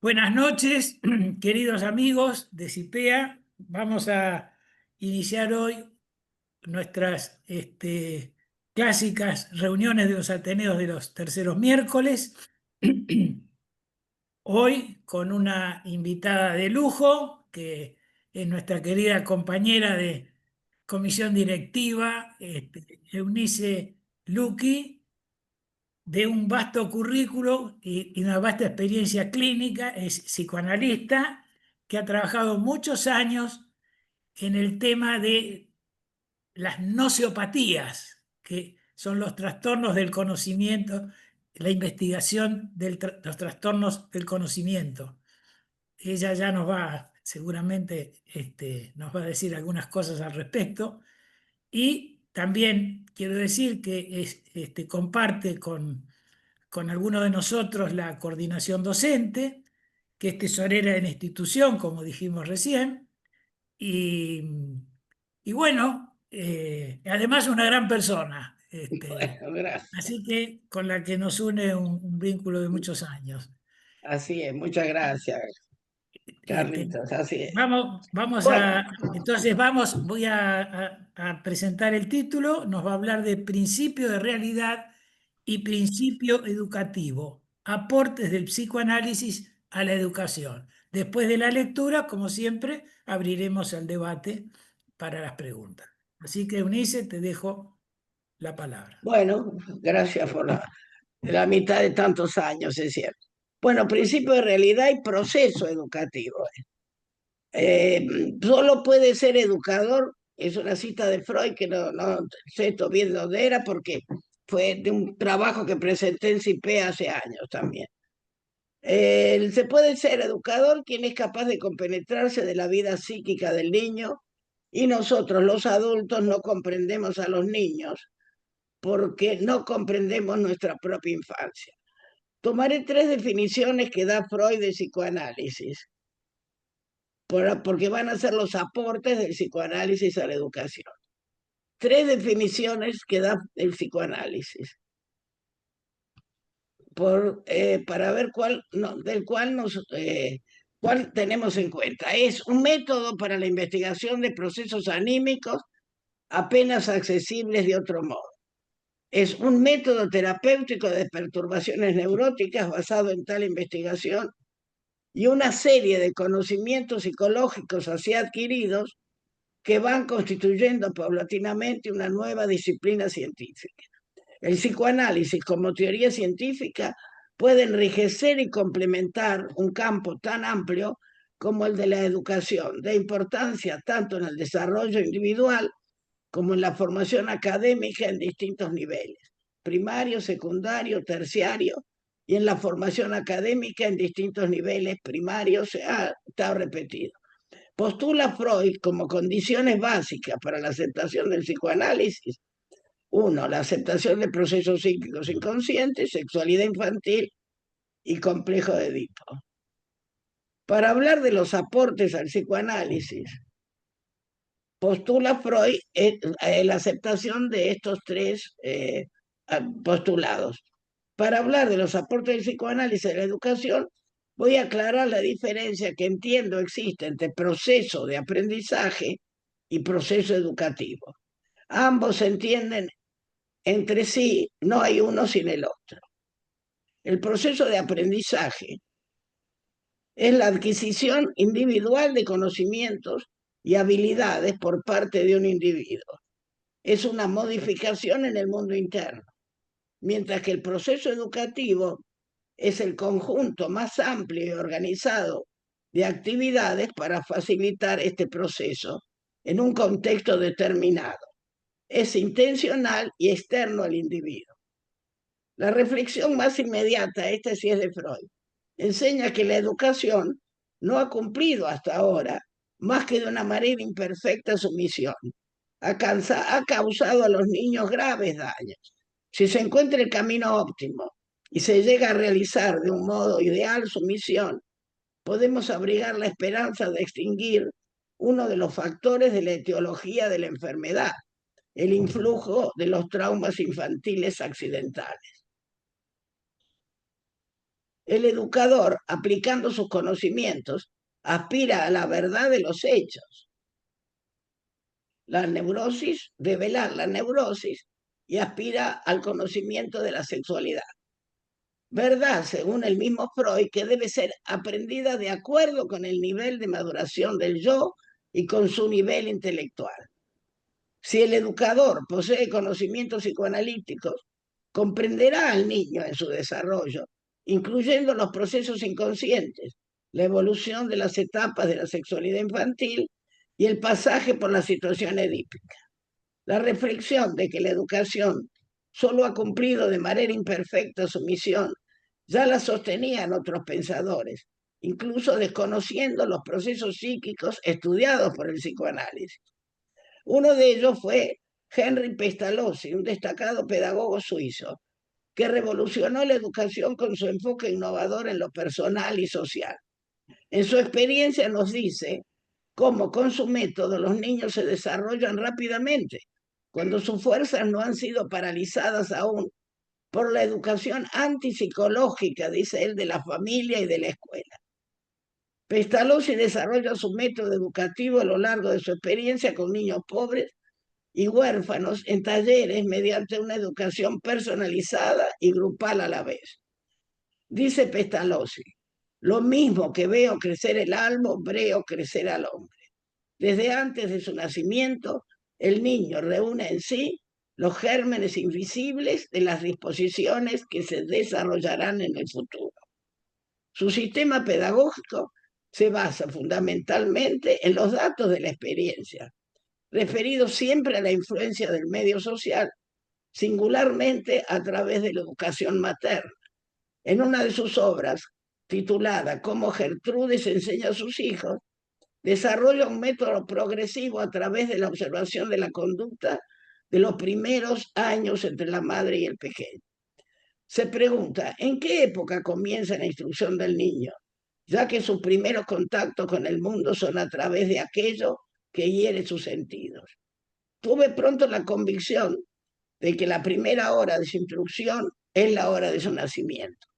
Buenas noches, queridos amigos de CIPEA. Vamos a iniciar hoy nuestras clásicas reuniones de los Ateneos de los terceros miércoles. Hoy con una invitada de lujo, que es nuestra querida compañera de comisión directiva, Eunice Luqui, de un vasto currículo y una vasta experiencia clínica. Es psicoanalista que ha trabajado muchos años en el tema de las noceopatías, que son los trastornos del conocimiento, la investigación de los trastornos del conocimiento. Ella ya nos va, seguramente, nos va a decir algunas cosas al respecto. Y también quiero decir que comparte con algunos de nosotros la coordinación docente, que es tesorera de la institución, como dijimos recién, y, y bueno, además una gran persona, Bueno, gracias. así que con la que nos une un vínculo de muchos años. Así es, muchas gracias, Este, Carlitos, así es. vamos Bueno, entonces voy a presentar el título. Nos va a hablar de principio de realidad y principio educativo, aportes del psicoanálisis a la educación. Después de la lectura, como siempre, abriremos el debate para las preguntas. Así que, Eunice, te dejo la palabra. bueno, gracias por la mitad de tantos años, es cierto. Bueno, principio de realidad y proceso educativo. Eh, Solo puede ser educador, es una cita de Freud que no sé bien dónde era porque fue de un trabajo que presenté en CIPE hace años también. Se puede ser educador quien es capaz de compenetrarse de la vida psíquica del niño y nosotros los adultos no comprendemos a los niños porque no comprendemos nuestra propia infancia. Tomaré tres definiciones que da Freud de psicoanálisis, porque van a ser los aportes del psicoanálisis a la educación. Tres definiciones que da el psicoanálisis para ver cuál tenemos en cuenta. Es un método para la investigación de procesos anímicos apenas accesibles de otro modo. Es un método terapéutico de perturbaciones neuróticas basado en tal investigación y una serie de conocimientos psicológicos así adquiridos que van constituyendo paulatinamente una nueva disciplina científica. El psicoanálisis como teoría científica puede enriquecer y complementar un campo tan amplio como el de la educación, de importancia tanto en el desarrollo individual como en la formación académica en distintos niveles, primario, secundario, terciario, y en la formación académica en distintos niveles primarios, está repetido. Postula Freud como condiciones básicas para la aceptación del psicoanálisis: uno, la aceptación de procesos psíquicos inconscientes, sexualidad infantil y complejo de Edipo. Para hablar de los aportes al psicoanálisis, postula Freud la aceptación de estos tres postulados. Para hablar de los aportes del psicoanálisis a la educación, voy a aclarar la diferencia que entiendo existe entre proceso de aprendizaje y proceso educativo. Ambos se entienden entre sí, no hay uno sin el otro. El proceso de aprendizaje es la adquisición individual de conocimientos y habilidades por parte de un individuo. Es una modificación en el mundo interno, mientras que el proceso educativo es el conjunto más amplio y organizado de actividades para facilitar este proceso en un contexto determinado. Es intencional y externo al individuo. La reflexión más inmediata, esta sí es de Freud, enseña que la educación no ha cumplido hasta ahora, más que de una manera imperfecta, su misión. Ha causado a los niños graves daños. Si se encuentra el camino óptimo y se llega a realizar de un modo ideal su misión, podemos abrigar la esperanza de extinguir uno de los factores de la etiología de la enfermedad, el influjo de los traumas infantiles accidentales. El educador, aplicando sus conocimientos, aspira a la verdad de los hechos. La neurosis, develar la neurosis, y aspira al conocimiento de la sexualidad. Verdad, según el mismo Freud, que debe ser aprendida de acuerdo con el nivel de maduración del yo y con su nivel intelectual. Si el educador posee conocimientos psicoanalíticos, comprenderá al niño en su desarrollo, incluyendo los procesos inconscientes, la evolución de las etapas de la sexualidad infantil y el pasaje por la situación edípica. La reflexión de que la educación solo ha cumplido de manera imperfecta su misión ya la sostenían otros pensadores, incluso desconociendo los procesos psíquicos estudiados por el psicoanálisis. Uno de ellos fue Henry Pestalozzi, un destacado pedagogo suizo, que revolucionó la educación con su enfoque innovador en lo personal y social. En su experiencia nos dice cómo con su método los niños se desarrollan rápidamente, cuando sus fuerzas no han sido paralizadas aún por la educación antipsicológica, dice él, de la familia y de la escuela. Pestalozzi desarrolla su método educativo a lo largo de su experiencia con niños pobres y huérfanos en talleres mediante una educación personalizada y grupal a la vez. Dice Pestalozzi, lo mismo que veo crecer el alma, veo crecer al hombre. Desde antes de su nacimiento, el niño reúne en sí los gérmenes invisibles de las disposiciones que se desarrollarán en el futuro. Su sistema pedagógico se basa fundamentalmente en los datos de la experiencia, referidos siempre a la influencia del medio social, singularmente a través de la educación materna. En una de sus obras, titulada Cómo Gertrudis enseña a sus hijos, desarrolla un método progresivo a través de la observación de la conducta de los primeros años entre la madre y el pequeño. Se pregunta, ¿en qué época comienza la instrucción del niño? Ya que sus primeros contactos con el mundo son a través de aquello que hiere sus sentidos. Tuve pronto la convicción de que la primera hora de su instrucción es la hora de su nacimiento,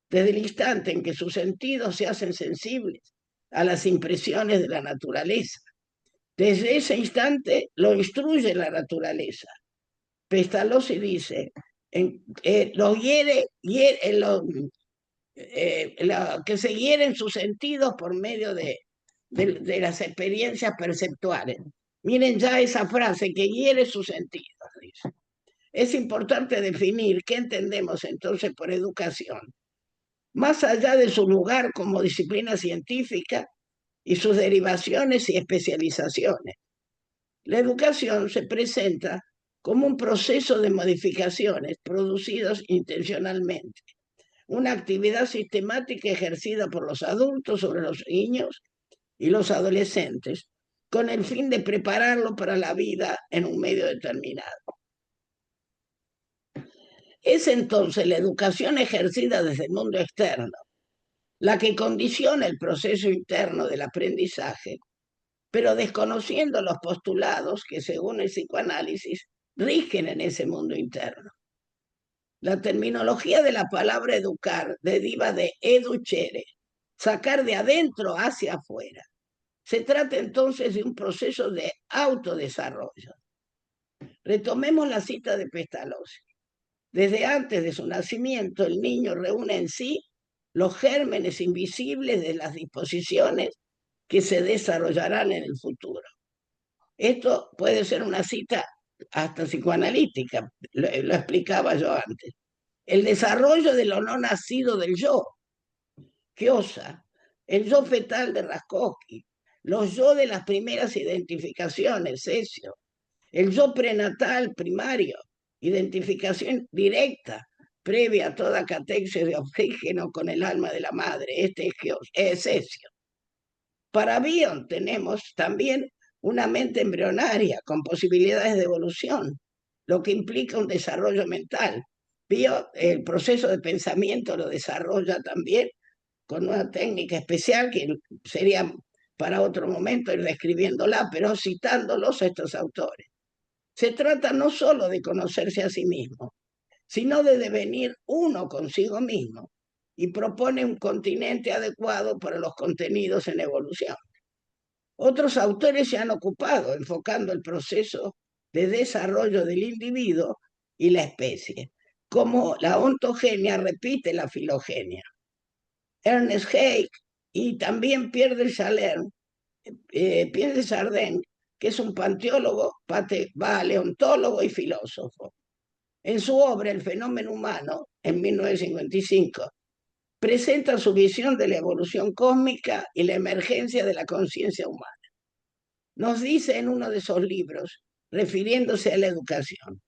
desde el instante en que sus sentidos se hacen sensibles a las impresiones de la naturaleza. Desde ese instante lo instruye la naturaleza. Pestalozzi dice, lo hiere, que se hieren sus sentidos por medio de las experiencias perceptuales. Miren ya esa frase, que hiere sus sentidos, dice. Es importante definir qué entendemos entonces por educación, más allá de su lugar como disciplina científica y sus derivaciones y especializaciones. La educación se presenta como un proceso de modificaciones producidos intencionalmente, una actividad sistemática ejercida por los adultos sobre los niños y los adolescentes, con el fin de prepararlo para la vida en un medio determinado. Es entonces la educación ejercida desde el mundo externo la que condiciona el proceso interno del aprendizaje, pero desconociendo los postulados que, según el psicoanálisis, rigen en ese mundo interno. La terminología de la palabra educar deriva de educere, sacar de adentro hacia afuera. Se trata entonces de un proceso de autodesarrollo. Retomemos la cita de Pestalozzi. Desde antes de su nacimiento, el niño reúne en sí los gérmenes invisibles de las disposiciones que se desarrollarán en el futuro. Esto puede ser una cita hasta psicoanalítica, lo explicaba yo antes. El desarrollo de lo no nacido del yo, Kiosa, el yo fetal de Raskowski, los yo de las primeras identificaciones, Cesio, el yo prenatal primario, identificación directa, previa a toda catexis de oxígeno con el alma de la madre. Este es Cesio. Para Bion tenemos también una mente embrionaria con posibilidades de evolución, lo que implica un desarrollo mental. Bion, el proceso de pensamiento lo desarrolla también con una técnica especial que sería para otro momento ir describiéndola, pero citándolos a estos autores. Se trata no solo de conocerse a sí mismo, sino de devenir uno consigo mismo, y propone un continente adecuado para los contenidos en evolución. Otros autores se han ocupado enfocando el proceso de desarrollo del individuo y la especie, como la ontogenia repite la filogenia. Ernest Haeckel y también Pierre de Chardin, que es un paleontólogo y filósofo. En su obra El fenómeno humano, en 1955, presenta su visión de la evolución cósmica y la emergencia de la conciencia humana. Nos dice en uno de esos libros, refiriéndose a la educación: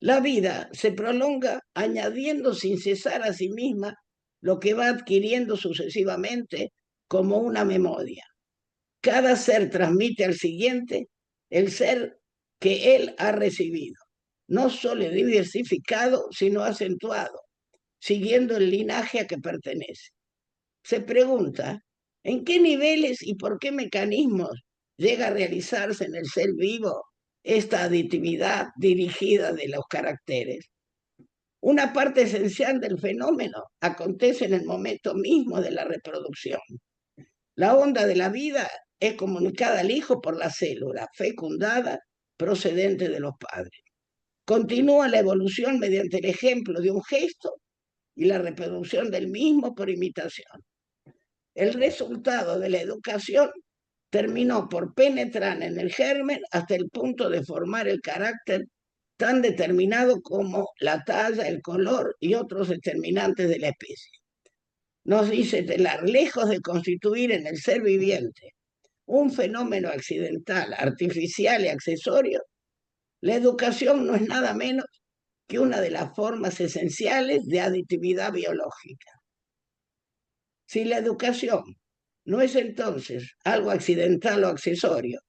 la vida se prolonga añadiendo sin cesar a sí misma lo que va adquiriendo sucesivamente como una memoria. Cada ser transmite al siguiente el ser que él ha recibido, no solo diversificado, sino acentuado, siguiendo el linaje a que pertenece. Se pregunta, ¿en qué niveles y por qué mecanismos llega a realizarse en el ser vivo esta aditividad dirigida de los caracteres? Una parte esencial del fenómeno acontece en el momento mismo de la reproducción. La onda de la vida es comunicada al hijo por la célula fecundada procedente de los padres. Continúa la evolución mediante el ejemplo de un gesto y la reproducción del mismo por imitación. El resultado de la educación terminó por penetrar en el germen hasta el punto de formar el carácter tan determinado como la talla, el color y otros determinantes de la especie. Nos dice Teilhard, lejos de constituir en el ser viviente un fenómeno accidental, artificial y accesorio, la educación no es nada menos que una de las formas esenciales de aditividad biológica. Si la educación no es entonces algo accidental o accesorio,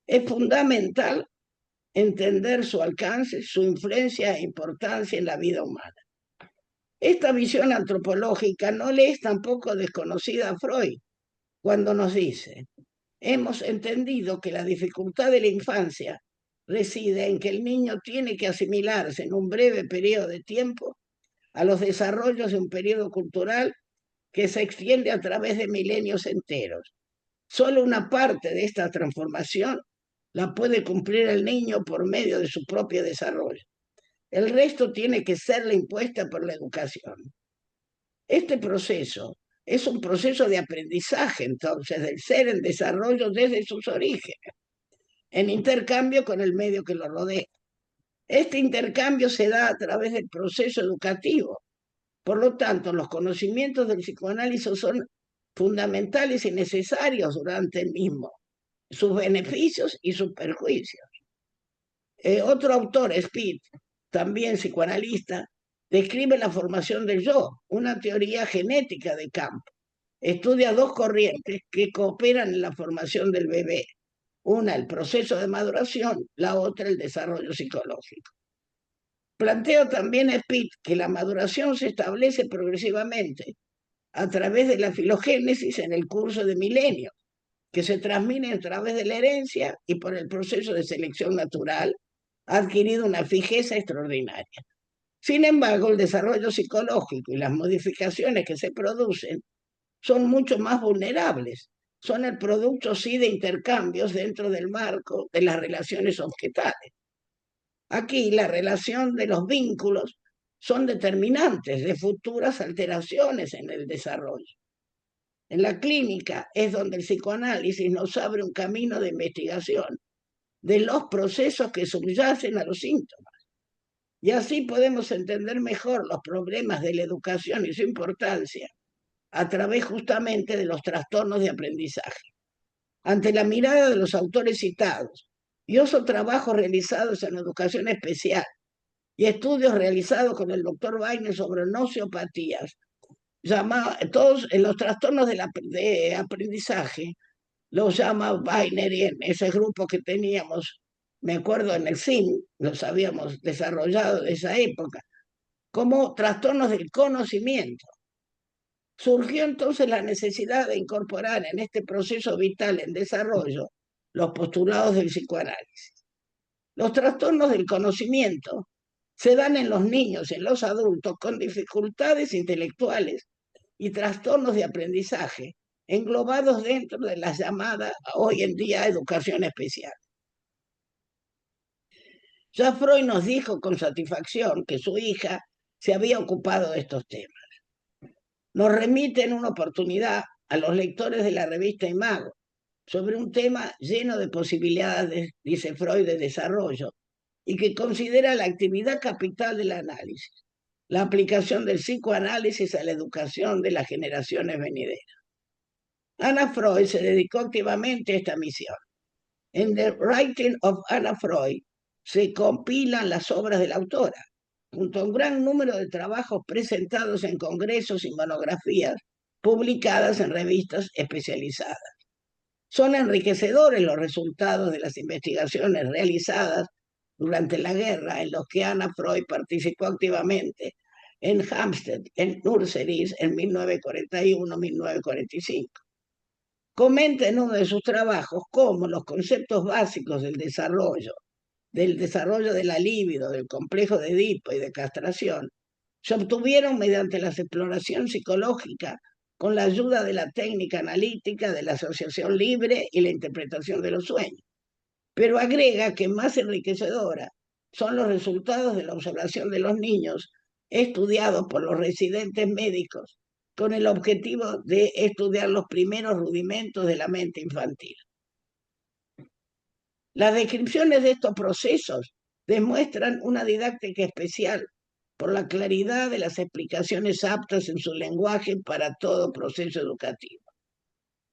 es fundamental entender su alcance, su influencia e importancia en la vida humana. Esta visión antropológica no le es tampoco desconocida a Freud, cuando nos dice: hemos entendido que la dificultad de la infancia reside en que el niño tiene que asimilarse en un breve periodo de tiempo a los desarrollos de un periodo cultural que se extiende a través de milenios enteros. Solo una parte de esta transformación la puede cumplir el niño por medio de su propio desarrollo. El resto tiene que serle impuesta por la educación. Este proceso es un proceso de aprendizaje, entonces, del ser en desarrollo desde sus orígenes, en intercambio con el medio que lo rodea. Este intercambio se da a través del proceso educativo. Por lo tanto, los conocimientos del psicoanálisis son fundamentales y necesarios durante el mismo, sus beneficios y sus perjuicios. Otro autor, Speed, también psicoanalista, describe la formación del yo, una teoría genética de campo. Estudia dos corrientes que cooperan en la formación del bebé. Una, el proceso de maduración, la otra, el desarrollo psicológico. Plantea también Speed que la maduración se establece progresivamente a través de la filogénesis en el curso de milenios, que se transmite a través de la herencia y por el proceso de selección natural, ha adquirido una fijeza extraordinaria. Sin embargo, el desarrollo psicológico y las modificaciones que se producen son mucho más vulnerables. Son el producto, sí, de intercambios dentro del marco de las relaciones objetales. Aquí la relación de los vínculos son determinantes de futuras alteraciones en el desarrollo. En la clínica es donde el psicoanálisis nos abre un camino de investigación de los procesos que subyacen a los síntomas. Y así podemos entender mejor los problemas de la educación y su importancia a través justamente de los trastornos de aprendizaje. Ante la mirada de los autores citados y otros trabajos realizados en educación especial y estudios realizados con el doctor Weiner sobre nociopatías, todos los trastornos de aprendizaje, los llama Weiner, y en ese grupo que teníamos, me acuerdo en el CIN, los habíamos desarrollado de esa época, como trastornos del conocimiento. Surgió entonces la necesidad de incorporar en este proceso vital en desarrollo los postulados del psicoanálisis. Los trastornos del conocimiento se dan en los niños y en los adultos con dificultades intelectuales y trastornos de aprendizaje, englobados dentro de la llamada hoy en día educación especial. Ya Freud nos dijo con satisfacción que su hija se había ocupado de estos temas. Nos remite en una oportunidad a los lectores de la revista Imago sobre un tema lleno de posibilidades, dice Freud, de desarrollo, y que considera la actividad capital del análisis, la aplicación del psicoanálisis a la educación de las generaciones venideras. Anna Freud se dedicó activamente a esta misión. En The Writing of Anna Freud se compilan las obras de la autora, junto a un gran número de trabajos presentados en congresos y monografías publicadas en revistas especializadas. Son enriquecedores los resultados de las investigaciones realizadas durante la guerra en los que Anna Freud participó activamente en Hampstead, en Nurseries, en 1941-1945. Comenta en uno de sus trabajos cómo los conceptos básicos del desarrollo de la libido, del complejo de Edipo y de castración, se obtuvieron mediante la exploración psicológica con la ayuda de la técnica analítica de la asociación libre y la interpretación de los sueños. Pero agrega que más enriquecedora son los resultados de la observación de los niños estudiados por los residentes médicos con el objetivo de estudiar los primeros rudimentos de la mente infantil. Las descripciones de estos procesos demuestran una didáctica especial por la claridad de las explicaciones aptas en su lenguaje para todo proceso educativo.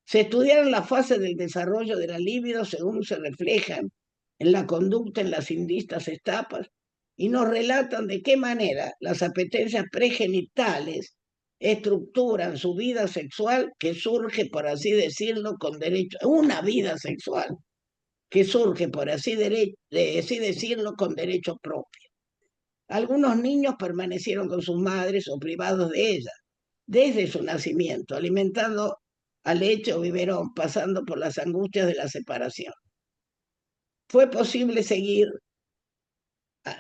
Se estudiaron las fases del desarrollo de la libido según se reflejan en la conducta en las distintas etapas y nos relatan de qué manera las apetencias pregenitales estructuran su vida sexual que surge, por así decirlo, con derecho a una vida sexual que surge, por así decirlo, con derecho propio. Algunos niños permanecieron con sus madres o privados de ellas desde su nacimiento, alimentando a leche o biberón, pasando por las angustias de la separación. Fue posible seguir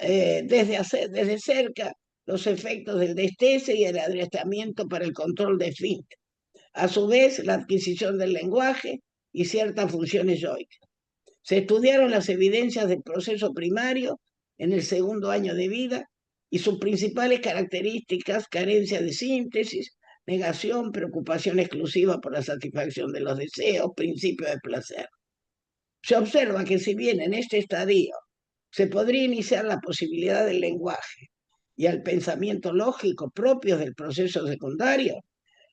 desde cerca los efectos del destese y el adiestramiento para el control de esfínter. A su vez, la adquisición del lenguaje y ciertas funciones yoicas. Se estudiaron las evidencias del proceso primario en el segundo año de vida y sus principales características: carencia de síntesis, negación, preocupación exclusiva por la satisfacción de los deseos, principio de placer. Se observa que si bien en este estadio se podría iniciar la posibilidad del lenguaje y al pensamiento lógico propios del proceso secundario,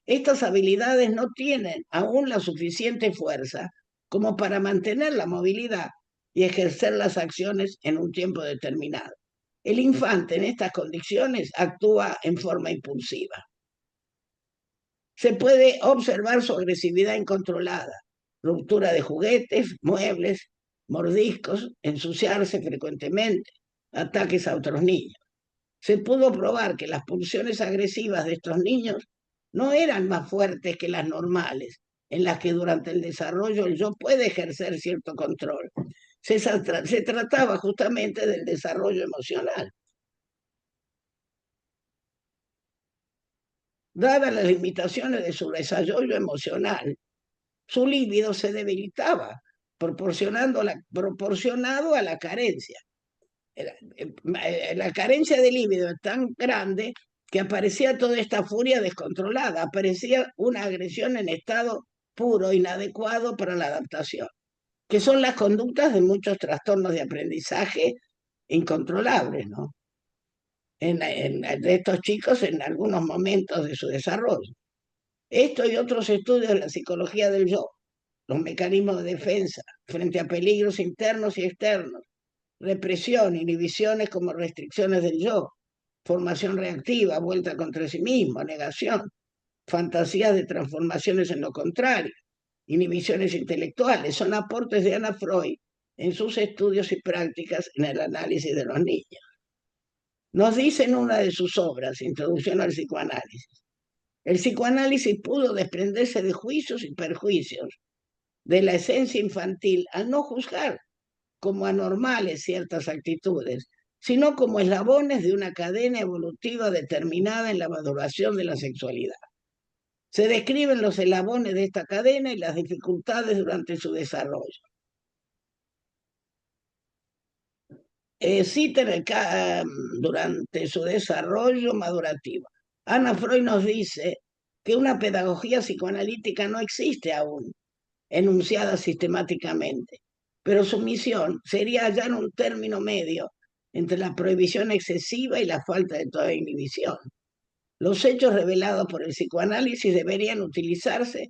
estas habilidades no tienen aún la suficiente fuerza como para mantener la movilidad y ejercer las acciones en un tiempo determinado. El infante en estas condiciones actúa en forma impulsiva. Se puede observar su agresividad incontrolada, ruptura de juguetes, muebles, mordiscos, ensuciarse frecuentemente, ataques a otros niños. Se pudo probar que las pulsiones agresivas de estos niños no eran más fuertes que las normales, en las que durante el desarrollo el yo puede ejercer cierto control. Se trataba justamente del desarrollo emocional. Dadas las limitaciones de su desarrollo emocional, su líbido se debilitaba, proporcionado a la carencia. La carencia de líbido es tan grande que aparecía toda esta furia descontrolada, aparecía una agresión en estado puro, inadecuado para la adaptación, que son las conductas de muchos trastornos de aprendizaje incontrolables, ¿no? De estos chicos en algunos momentos de su desarrollo. Esto y otros estudios de la psicología del yo, los mecanismos de defensa frente a peligros internos y externos, represión, inhibiciones como restricciones del yo, formación reactiva, vuelta contra sí mismo, negación, fantasías de transformaciones en lo contrario, inhibiciones intelectuales, son aportes de Anna Freud en sus estudios y prácticas en el análisis de los niños. Nos dice en una de sus obras, Introducción al psicoanálisis, el psicoanálisis pudo desprenderse de juicios y perjuicios de la esencia infantil al no juzgar como anormales ciertas actitudes, sino como eslabones de una cadena evolutiva determinada en la maduración de la sexualidad. Se describen los eslabones de esta cadena y las dificultades durante su desarrollo. Durante su desarrollo madurativo. Ana Freud nos dice que una pedagogía psicoanalítica no existe aún, enunciada sistemáticamente, pero su misión sería hallar un término medio entre la prohibición excesiva y la falta de toda inhibición. Los hechos revelados por el psicoanálisis deberían utilizarse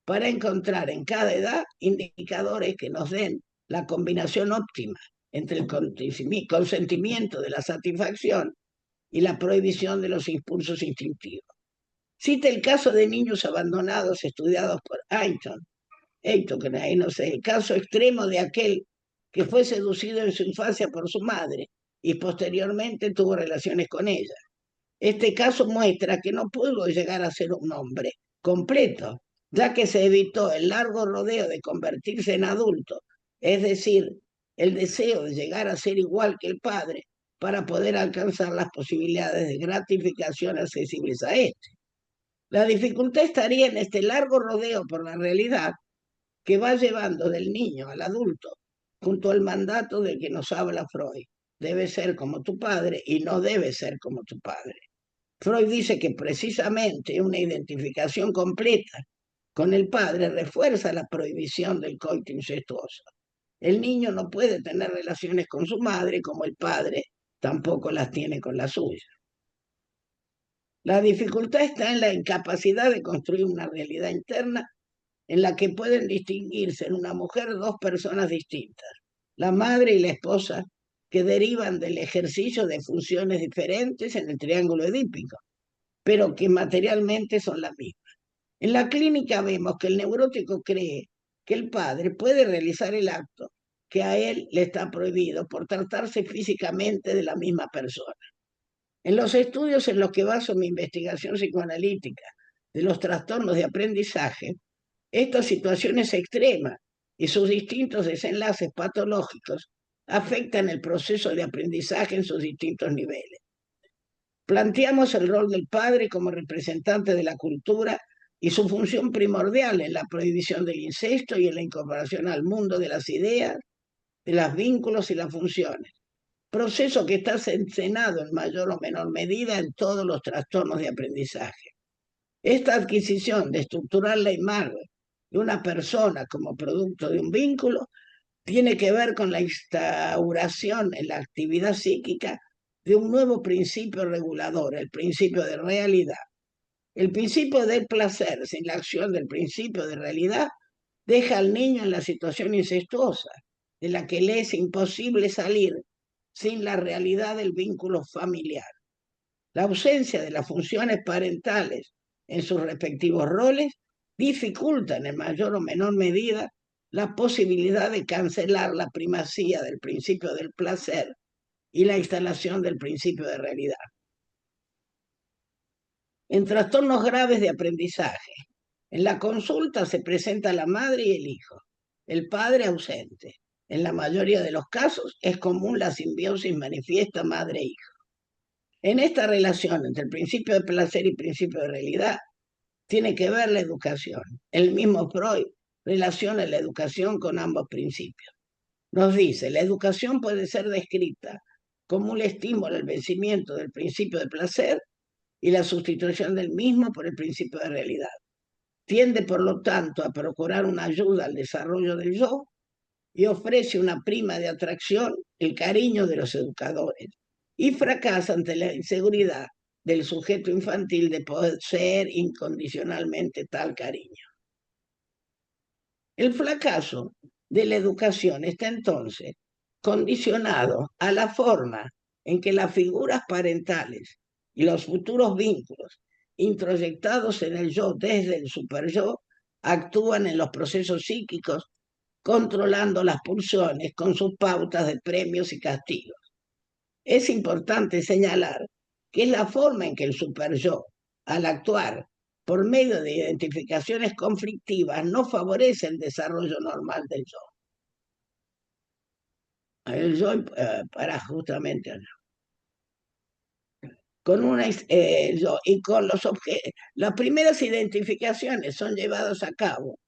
para encontrar en cada edad indicadores que nos den la combinación óptima entre el consentimiento de la satisfacción y la prohibición de los impulsos instintivos. Cita el caso de niños abandonados estudiados por Ayton, el caso extremo de aquel que fue seducido en su infancia por su madre y posteriormente tuvo relaciones con ella. Este caso muestra que no pudo llegar a ser un hombre completo, ya que se evitó el largo rodeo de convertirse en adulto, es decir, el deseo de llegar a ser igual que el padre para poder alcanzar las posibilidades de gratificación accesibles a este. La dificultad estaría en este largo rodeo por la realidad que va llevando del niño al adulto, junto al mandato del que nos habla Freud. Debe ser como tu padre y no debe ser como tu padre. Freud dice que precisamente una identificación completa con el padre refuerza la prohibición del coito incestuoso. El niño no puede tener relaciones con su madre como el padre tampoco las tiene con la suya. La dificultad está en la incapacidad de construir una realidad interna en la que pueden distinguirse en una mujer dos personas distintas, la madre y la esposa, que derivan del ejercicio de funciones diferentes en el triángulo edípico, pero que materialmente son las mismas. En la clínica vemos que el neurótico cree que el padre puede realizar el acto que a él le está prohibido por tratarse físicamente de la misma persona. En los estudios en los que baso mi investigación psicoanalítica de los trastornos de aprendizaje, esta situación es extrema y sus distintos desenlaces patológicos afectan el proceso de aprendizaje en sus distintos niveles. Planteamos el rol del padre como representante de la cultura y su función primordial en la prohibición del incesto y en la incorporación al mundo de las ideas, de los vínculos y las funciones. Proceso que está cercenado en mayor o menor medida en todos los trastornos de aprendizaje. Esta adquisición de estructurar la imagen de una persona como producto de un vínculo tiene que ver con la instauración en la actividad psíquica de un nuevo principio regulador, el principio de realidad. El principio del placer sin la acción del principio de realidad deja al niño en la situación incestuosa, de la que le es imposible salir sin la realidad del vínculo familiar. La ausencia de las funciones parentales en sus respectivos roles dificulta en mayor o menor medida la posibilidad de cancelar la primacía del principio del placer y la instalación del principio de realidad. En trastornos graves de aprendizaje, en la consulta se presenta la madre y el hijo, el padre ausente. En la mayoría de los casos es común la simbiosis manifiesta madre-hijo. En esta relación entre el principio de placer y principio de realidad tiene que ver la educación. El mismo Freud relaciona la educación con ambos principios. Nos dice, la educación puede ser descrita como un estímulo al vencimiento del principio de placer y la sustitución del mismo por el principio de realidad. Tiende, por lo tanto, a procurar una ayuda al desarrollo del yo y ofrece una prima de atracción, el cariño de los educadores, y fracasa ante la inseguridad del sujeto infantil de poseer incondicionalmente tal cariño. El fracaso de la educación está entonces condicionado a la forma en que las figuras parentales y los futuros vínculos introyectados en el yo desde el superyo actúan en los procesos psíquicos, controlando las pulsiones con sus pautas de premios y castigos. Es importante señalar que es la forma en que el superyo, al actuar por medio de identificaciones conflictivas, no favorece el desarrollo normal del yo. El yo para justamente allá. con y con los objetos. Las primeras identificaciones son llevadas a cabo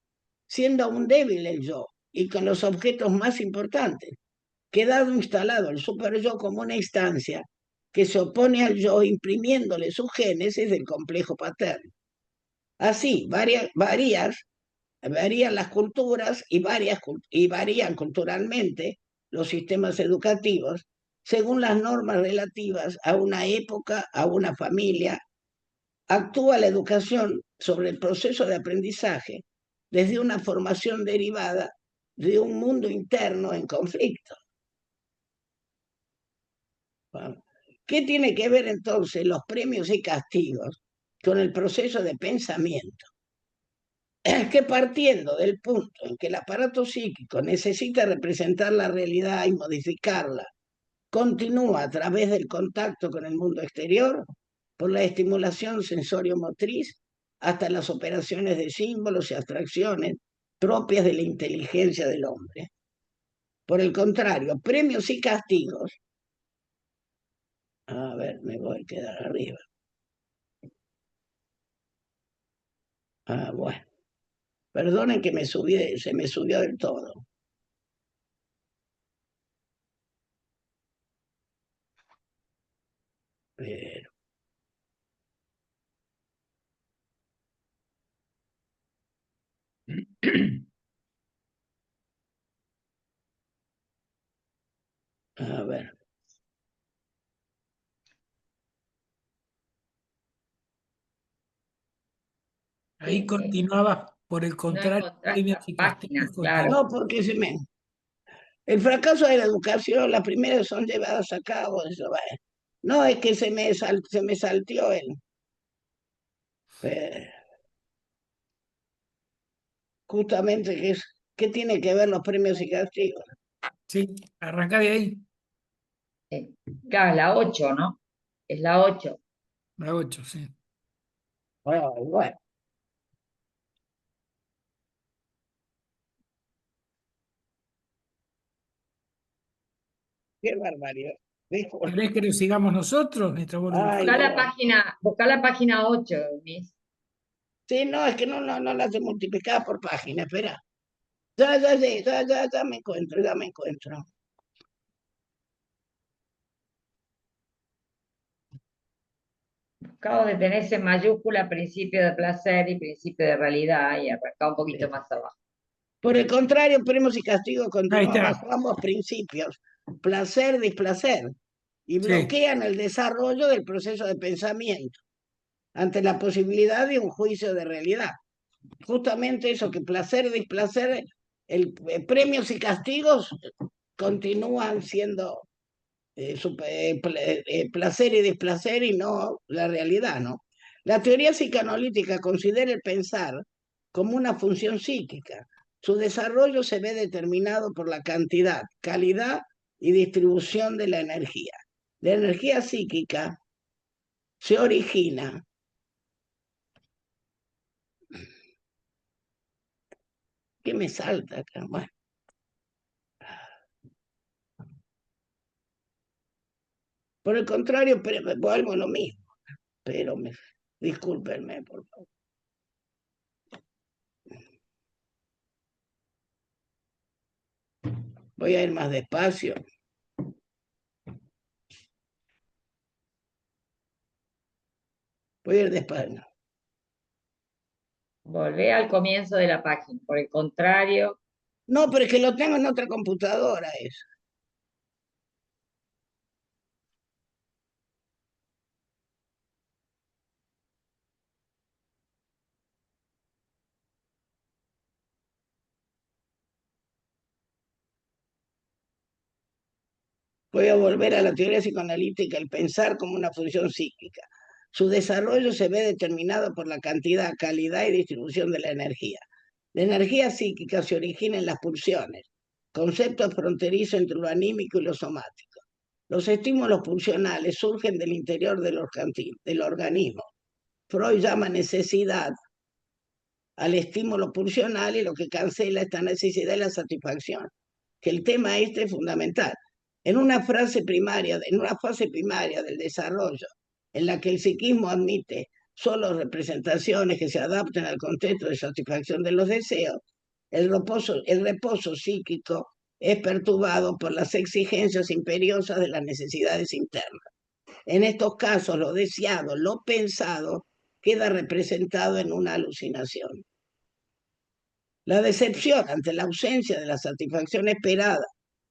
siendo aún débil el yo y con los objetos más importantes, quedado instalado el superyo como una instancia que se opone al yo imprimiéndole su génesis del complejo paterno. Así, varían las culturas y varían culturalmente los sistemas educativos según las normas relativas a una época, a una familia. Actúa la educación sobre el proceso de aprendizaje desde una formación derivada de un mundo interno en conflicto. ¿Qué tiene que ver entonces los premios y castigos con el proceso de pensamiento? Es que partiendo del punto en que el aparato psíquico necesita representar la realidad y modificarla, continúa a través del contacto con el mundo exterior, por la estimulación sensorio-motriz, hasta las operaciones de símbolos y abstracciones propias de la inteligencia del hombre. Por el contrario, premios y castigos. A ver, me voy a quedar arriba. Bueno. Perdonen que se me subió del todo. Pero, a ver. Ahí continuaba, por el No contrario, encontrás premios la y página, castigos claro. continúan. No, porque el fracaso de la educación, las primeras son llevadas a cabo. No, es que se me salteó eh, justamente ¿qué tiene que ver los premios y castigos? Sí, arranca de ahí, Claro, la 8, ¿no? Es la 8. la 8, sí. Bueno, qué barbaridad. ¿Querés que lo sigamos nosotros, mientras vos lo buscás? Ay, Dios. Buscá la página 8, Miss. Sí, no, es que no las he multiplicado por página, espera. Ya me encuentro, ya me encuentro. Acabo de tenerse en mayúscula principio de placer y principio de realidad y arrancá un poquito más abajo. Por el contrario, premios y castigos Ahí continúan está. bajo ambos principios, placer, displacer, y Sí, bloquean el desarrollo del proceso de pensamiento ante la posibilidad de un juicio de realidad. Justamente eso, que placer, displacer, premios y castigos continúan siendo placer y displacer y no la realidad, ¿no? La teoría psicoanalítica considera el pensar como una función psíquica. Su desarrollo se ve determinado por la cantidad, calidad y distribución de la energía. La energía psíquica se origina. ¿Qué me salta acá? Bueno, por el contrario, vuelvo a lo mismo, pero discúlpenme, por favor. Voy a ir más despacio. Voy a ir despacio. Volvé al comienzo de la página. Por el contrario, No, pero es que lo tengo en otra computadora eso. Voy a volver a la teoría psicoanalítica, el pensar como una función psíquica. Su desarrollo se ve determinado por la cantidad, calidad y distribución de la energía. La energía psíquica se origina en las pulsiones, conceptos fronterizos entre lo anímico y lo somático. Los estímulos pulsionales surgen del interior del organismo. Freud llama necesidad al estímulo pulsional y lo que cancela esta necesidad es la satisfacción. Que el tema este es fundamental. En una fase primaria del desarrollo en la que el psiquismo admite solo representaciones que se adapten al contexto de satisfacción de los deseos, el reposo psíquico es perturbado por las exigencias imperiosas de las necesidades internas. En estos casos, lo deseado, lo pensado, queda representado en una alucinación. La decepción ante la ausencia de la satisfacción esperada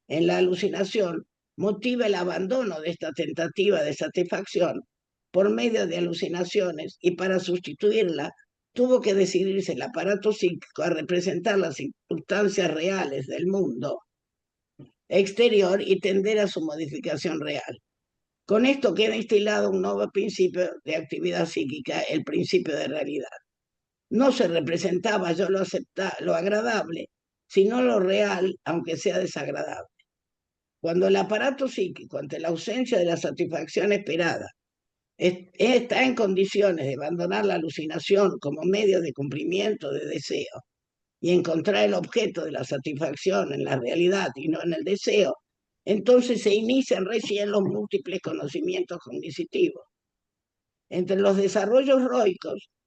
en la alucinación motiva el abandono de esta tentativa de satisfacción por medio de alucinaciones, y para sustituirla tuvo que decidirse el aparato psíquico a representar las circunstancias reales del mundo exterior y tender a su modificación real. Con esto queda instilado un nuevo principio de actividad psíquica, el principio de realidad. No se representaba yo lo agradable, sino lo real, aunque sea desagradable. Cuando el aparato psíquico, ante la ausencia de la satisfacción esperada, está en condiciones de abandonar la alucinación como medio de cumplimiento de deseo y encontrar el objeto de la satisfacción en la realidad y no en el deseo, entonces se inician recién los múltiples conocimientos cognitivos. Entre los desarrollos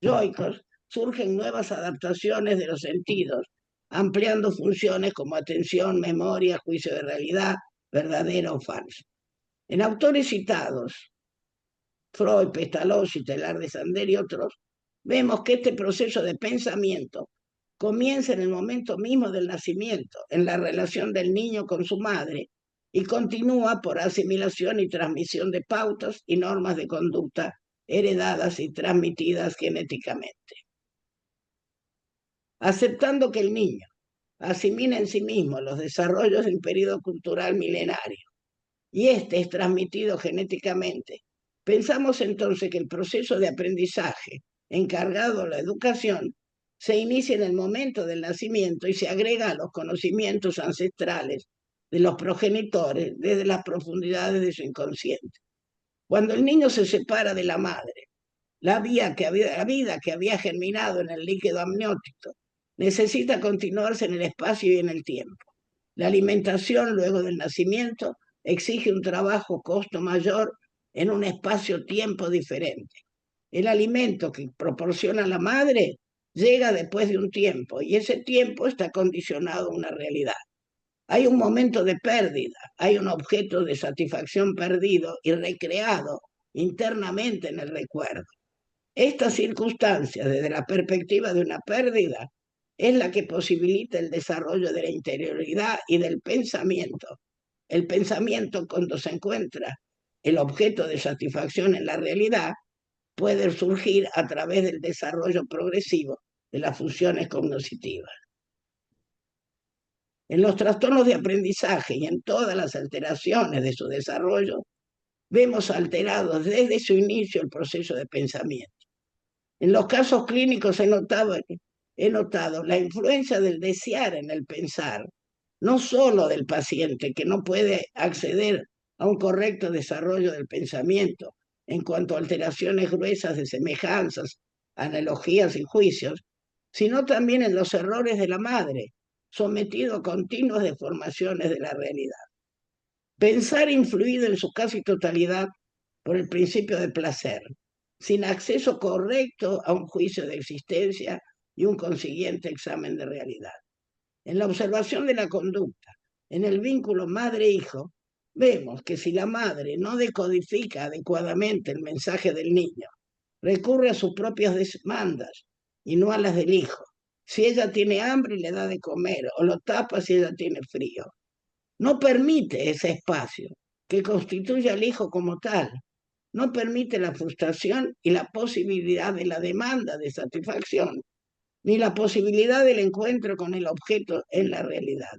yoicos surgen nuevas adaptaciones de los sentidos, ampliando funciones como atención, memoria, juicio de realidad, verdadero o falso. En autores citados, Freud, Pestalozzi, Teilhard de Sander y otros, vemos que este proceso de pensamiento comienza en el momento mismo del nacimiento, en la relación del niño con su madre, y continúa por asimilación y transmisión de pautas y normas de conducta heredadas y transmitidas genéticamente. Aceptando que el niño asimila en sí mismo los desarrollos del periodo cultural milenario y este es transmitido genéticamente, pensamos entonces que el proceso de aprendizaje encargado de la educación se inicia en el momento del nacimiento y se agrega a los conocimientos ancestrales de los progenitores desde las profundidades de su inconsciente. Cuando el niño se separa de la madre, la vida que había germinado en el líquido amniótico necesita continuarse en el espacio y en el tiempo. La alimentación luego del nacimiento exige un trabajo costo mayor en un espacio-tiempo diferente. El alimento que proporciona la madre llega después de un tiempo y ese tiempo está condicionado a una realidad. Hay un momento de pérdida, hay un objeto de satisfacción perdido y recreado internamente en el recuerdo. Esta circunstancia, desde la perspectiva de una pérdida, es la que posibilita el desarrollo de la interioridad y del pensamiento. El pensamiento, cuando se encuentra el objeto de satisfacción en la realidad, puede surgir a través del desarrollo progresivo de las funciones cognitivas. En los trastornos de aprendizaje y en todas las alteraciones de su desarrollo, vemos alterados desde su inicio el proceso de pensamiento. En los casos clínicos he notado la influencia del desear en el pensar, no solo del paciente, que no puede acceder a un correcto desarrollo del pensamiento en cuanto a alteraciones gruesas de semejanzas, analogías y juicios, sino también en los errores de la madre, sometido a continuas deformaciones de la realidad. Pensar influido en su casi totalidad por el principio de placer, sin acceso correcto a un juicio de existencia y un consiguiente examen de realidad. En la observación de la conducta, en el vínculo madre-hijo, vemos que si la madre no decodifica adecuadamente el mensaje del niño, recurre a sus propias demandas y no a las del hijo. Si ella tiene hambre, le da de comer, o lo tapa si ella tiene frío. No permite ese espacio que constituye al hijo como tal. No permite la frustración y la posibilidad de la demanda de satisfacción, ni la posibilidad del encuentro con el objeto en la realidad.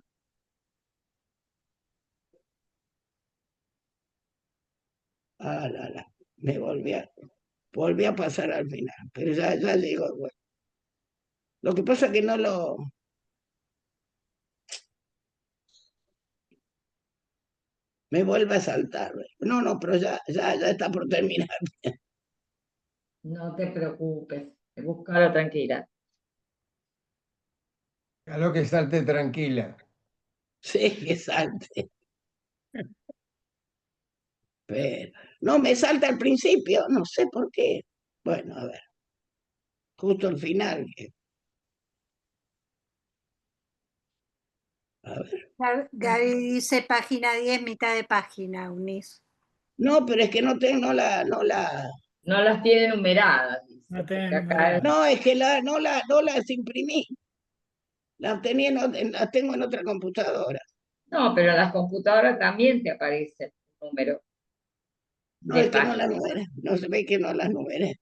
Me volví a pasar al final, pero ya llegó. Bueno. Lo que pasa es que no lo... Me vuelve a saltar. No, pero ya está por terminar. No te preocupes, búscalo tranquila. A lo que salte tranquila. Sí, que salte. Pero no me salta al principio, no sé por qué. Bueno, a ver, justo al final. A ver. Gaby dice página 10, mitad de página, Eunice. No, pero es que no tengo, No las tiene numeradas, dice, No porque tiene acá numerado. no, es que no las imprimí. Las tenía las tengo en otra computadora. no, pero en las computadoras también te aparece el número No, de es que no las página. numeré. No se ve que no las numeré.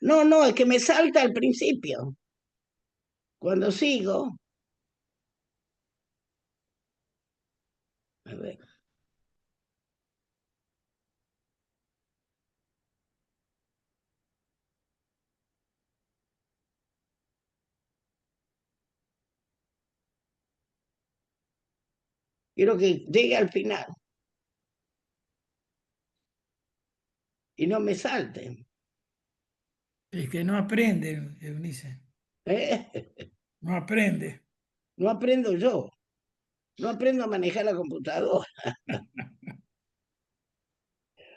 No, no, es que me salta al principio. Cuando sigo, a ver, quiero que llegue al final y no me salte. Es que no aprende, Eunice. ¿Eh? No aprende. No aprendo yo. No aprendo a manejar la computadora.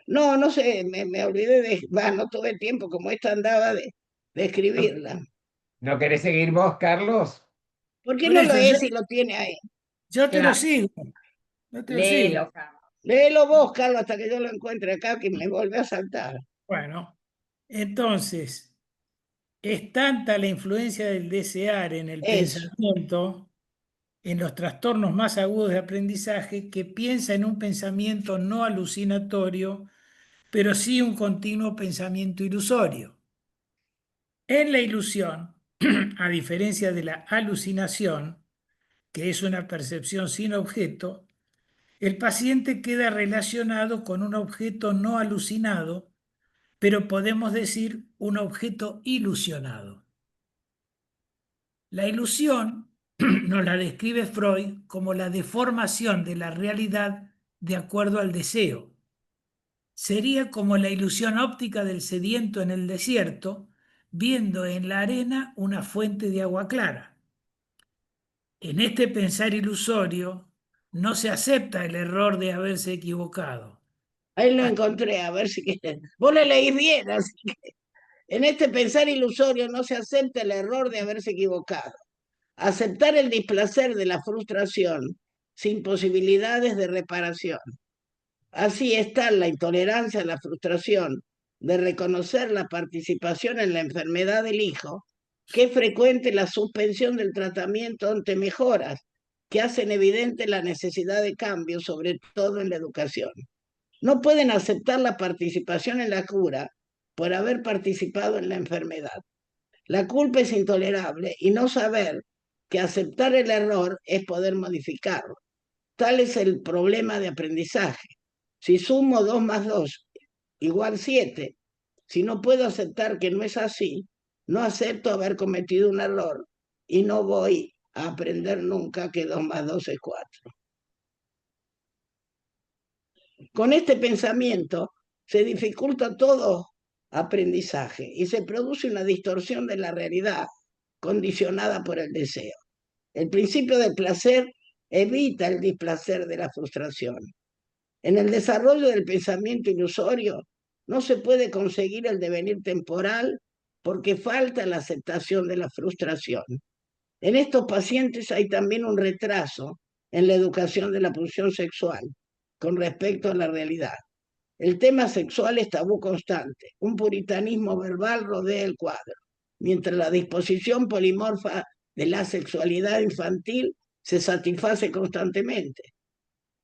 No, no sé, me olvidé no tuve tiempo, como esta andaba de ¿No, escribirla. no querés seguir vos, Carlos? ¿Por qué Por no lo eso es si lo tiene ahí? yo te lo Claro, sigo. Yo te lo sigo. léelo, Carlos. Léelo vos, Carlos, hasta que yo lo encuentre acá, que me vuelve a saltar. Bueno, entonces, es tanta la influencia del desear en el Eso. pensamiento, en los trastornos más agudos de aprendizaje, que piensa en un pensamiento no alucinatorio, pero sí un continuo pensamiento ilusorio. En la ilusión, a diferencia de la alucinación, que es una percepción sin objeto, el paciente queda relacionado con un objeto no alucinado, pero podemos decir un objeto ilusionado. La ilusión nos la describe Freud como la deformación de la realidad de acuerdo al deseo. Sería como la ilusión óptica del sediento en el desierto, viendo en la arena una fuente de agua clara. En este pensar ilusorio no se acepta el error de haberse equivocado. Ahí lo Ah, encontré, a ver si quieren. Vos le leís bien, así que en este pensar ilusorio no se acepta el error de haberse equivocado. Aceptar el displacer de la frustración sin posibilidades de reparación. Así está la intolerancia a la frustración de reconocer la participación en la enfermedad del hijo, que es frecuente la suspensión del tratamiento ante mejoras que hacen evidente la necesidad de cambio, sobre todo en la educación. No pueden aceptar la participación en la cura por haber participado en la enfermedad. La culpa es intolerable y no saber que aceptar el error es poder modificarlo. Tal es el problema de aprendizaje. Si sumo 2 más 2 igual 7, si no puedo aceptar que no es así, no acepto haber cometido un error y no voy a aprender nunca que 2 más 2 es 4. Con este pensamiento se dificulta todo aprendizaje y se produce una distorsión de la realidad condicionada por el deseo. El principio del placer evita el displacer de la frustración. En el desarrollo del pensamiento ilusorio no se puede conseguir el devenir temporal porque falta la aceptación de la frustración. En estos pacientes hay también un retraso en la educación de la pulsión sexual con respecto a la realidad. El tema sexual es tabú constante. Un puritanismo verbal rodea el cuadro, mientras la disposición polimorfa de la sexualidad infantil se satisface constantemente.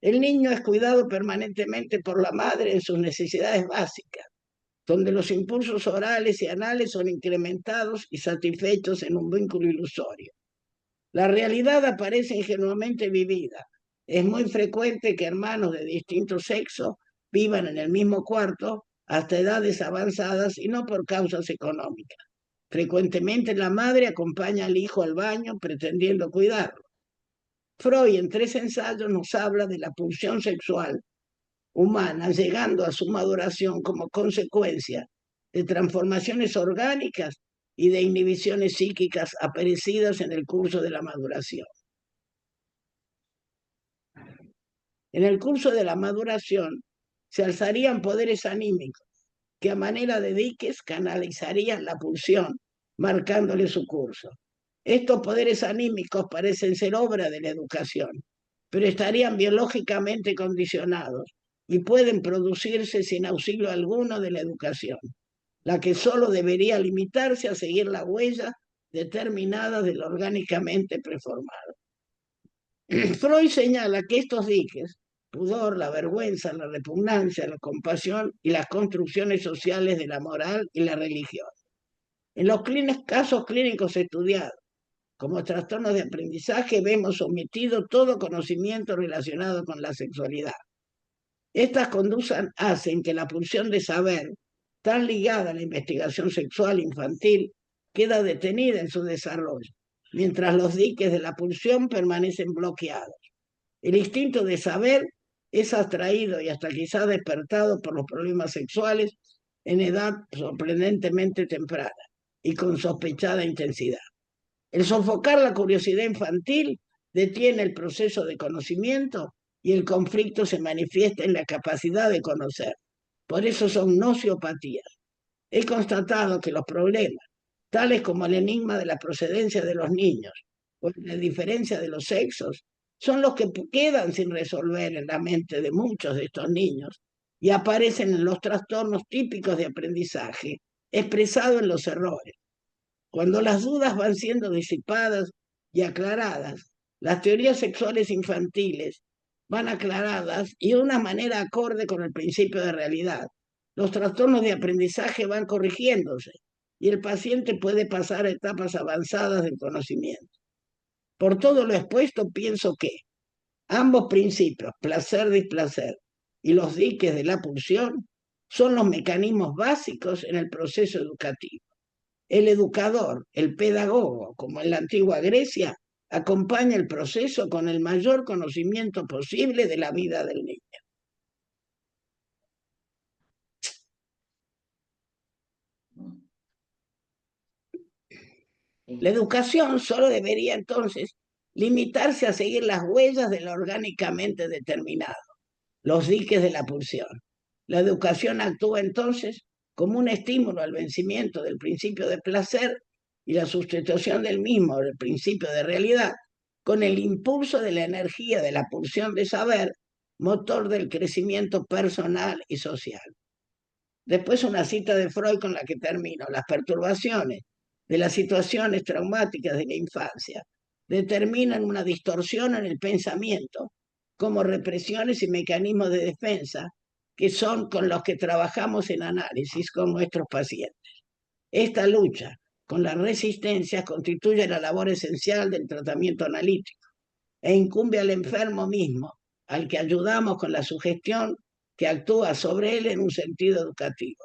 El niño es cuidado permanentemente por la madre en sus necesidades básicas, donde los impulsos orales y anales son incrementados y satisfechos en un vínculo ilusorio. La realidad aparece ingenuamente vivida. Es muy frecuente que hermanos de distinto sexo vivan en el mismo cuarto hasta edades avanzadas y no por causas económicas. Frecuentemente la madre acompaña al hijo al baño pretendiendo cuidarlo. Freud en 3 ensayos nos habla de la pulsión sexual humana llegando a su maduración como consecuencia de transformaciones orgánicas y de inhibiciones psíquicas aparecidas en el curso de la maduración. En el curso de la maduración, se alzarían poderes anímicos que a manera de diques canalizarían la pulsión, marcándole su curso. Estos poderes anímicos parecen ser obra de la educación, pero estarían biológicamente condicionados y pueden producirse sin auxilio alguno de la educación, la que solo debería limitarse a seguir la huella determinada del orgánicamente preformado. Freud señala que estos diques, pudor, la vergüenza, la repugnancia, la compasión y las construcciones sociales de la moral y la religión. En los casos clínicos estudiados, como trastornos de aprendizaje, vemos omitido todo conocimiento relacionado con la sexualidad. Estas conductas hacen que la pulsión de saber, tan ligada a la investigación sexual infantil, queda detenida en su desarrollo, mientras los diques de la pulsión permanecen bloqueados. El instinto de saber es atraído y hasta quizá despertado por los problemas sexuales en edad sorprendentemente temprana y con sospechada intensidad. El sofocar la curiosidad infantil detiene el proceso de conocimiento y el conflicto se manifiesta en la capacidad de conocer. Por eso son nociopatías. He constatado que los problemas, tales como el enigma de la procedencia de los niños o la diferencia de los sexos, son los que quedan sin resolver en la mente de muchos de estos niños y aparecen en los trastornos típicos de aprendizaje, expresado en los errores. Cuando las dudas van siendo disipadas y aclaradas, las teorías sexuales infantiles van aclaradas y de una manera acorde con el principio de realidad. Los trastornos de aprendizaje van corrigiéndose y el paciente puede pasar a etapas avanzadas del conocimiento. Por todo lo expuesto, pienso que ambos principios, placer-displacer, y los diques de la pulsión, son los mecanismos básicos en el proceso educativo. El educador, el pedagogo, como en la antigua Grecia, acompaña el proceso con el mayor conocimiento posible de la vida del niño. La educación solo debería entonces limitarse a seguir las huellas de lo orgánicamente determinado, los diques de la pulsión. La educación actúa entonces como un estímulo al vencimiento del principio de placer y la sustitución del mismo, del principio de realidad, con el impulso de la energía de la pulsión de saber, motor del crecimiento personal y social. Después una cita de Freud con la que termino. Las perturbaciones de las situaciones traumáticas de la infancia determinan una distorsión en el pensamiento como represiones y mecanismos de defensa que son con los que trabajamos en análisis con nuestros pacientes. Esta lucha con las resistencias constituye la labor esencial del tratamiento analítico e incumbe al enfermo mismo, al que ayudamos con la sugestión que actúa sobre él en un sentido educativo.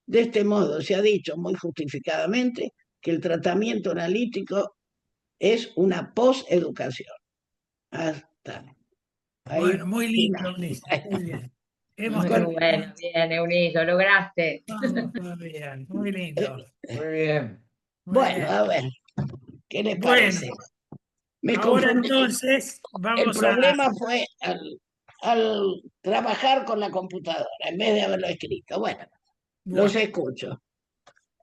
De este modo, se ha dicho muy justificadamente que el tratamiento analítico es una poseducación. Hasta ahí. Bueno, muy lindo, Eunice, muy bien. Hemos Muy terminado. bueno, bien, Eunice, lo lograste. Muy bien, muy lindo. Muy bien. Muy Bueno, bien. a ver, ¿qué les Bueno, parece? Me ahora confundí. entonces El vamos problema fue al trabajar con la computadora en vez de haberlo escrito. Bueno, los Bueno, escucho.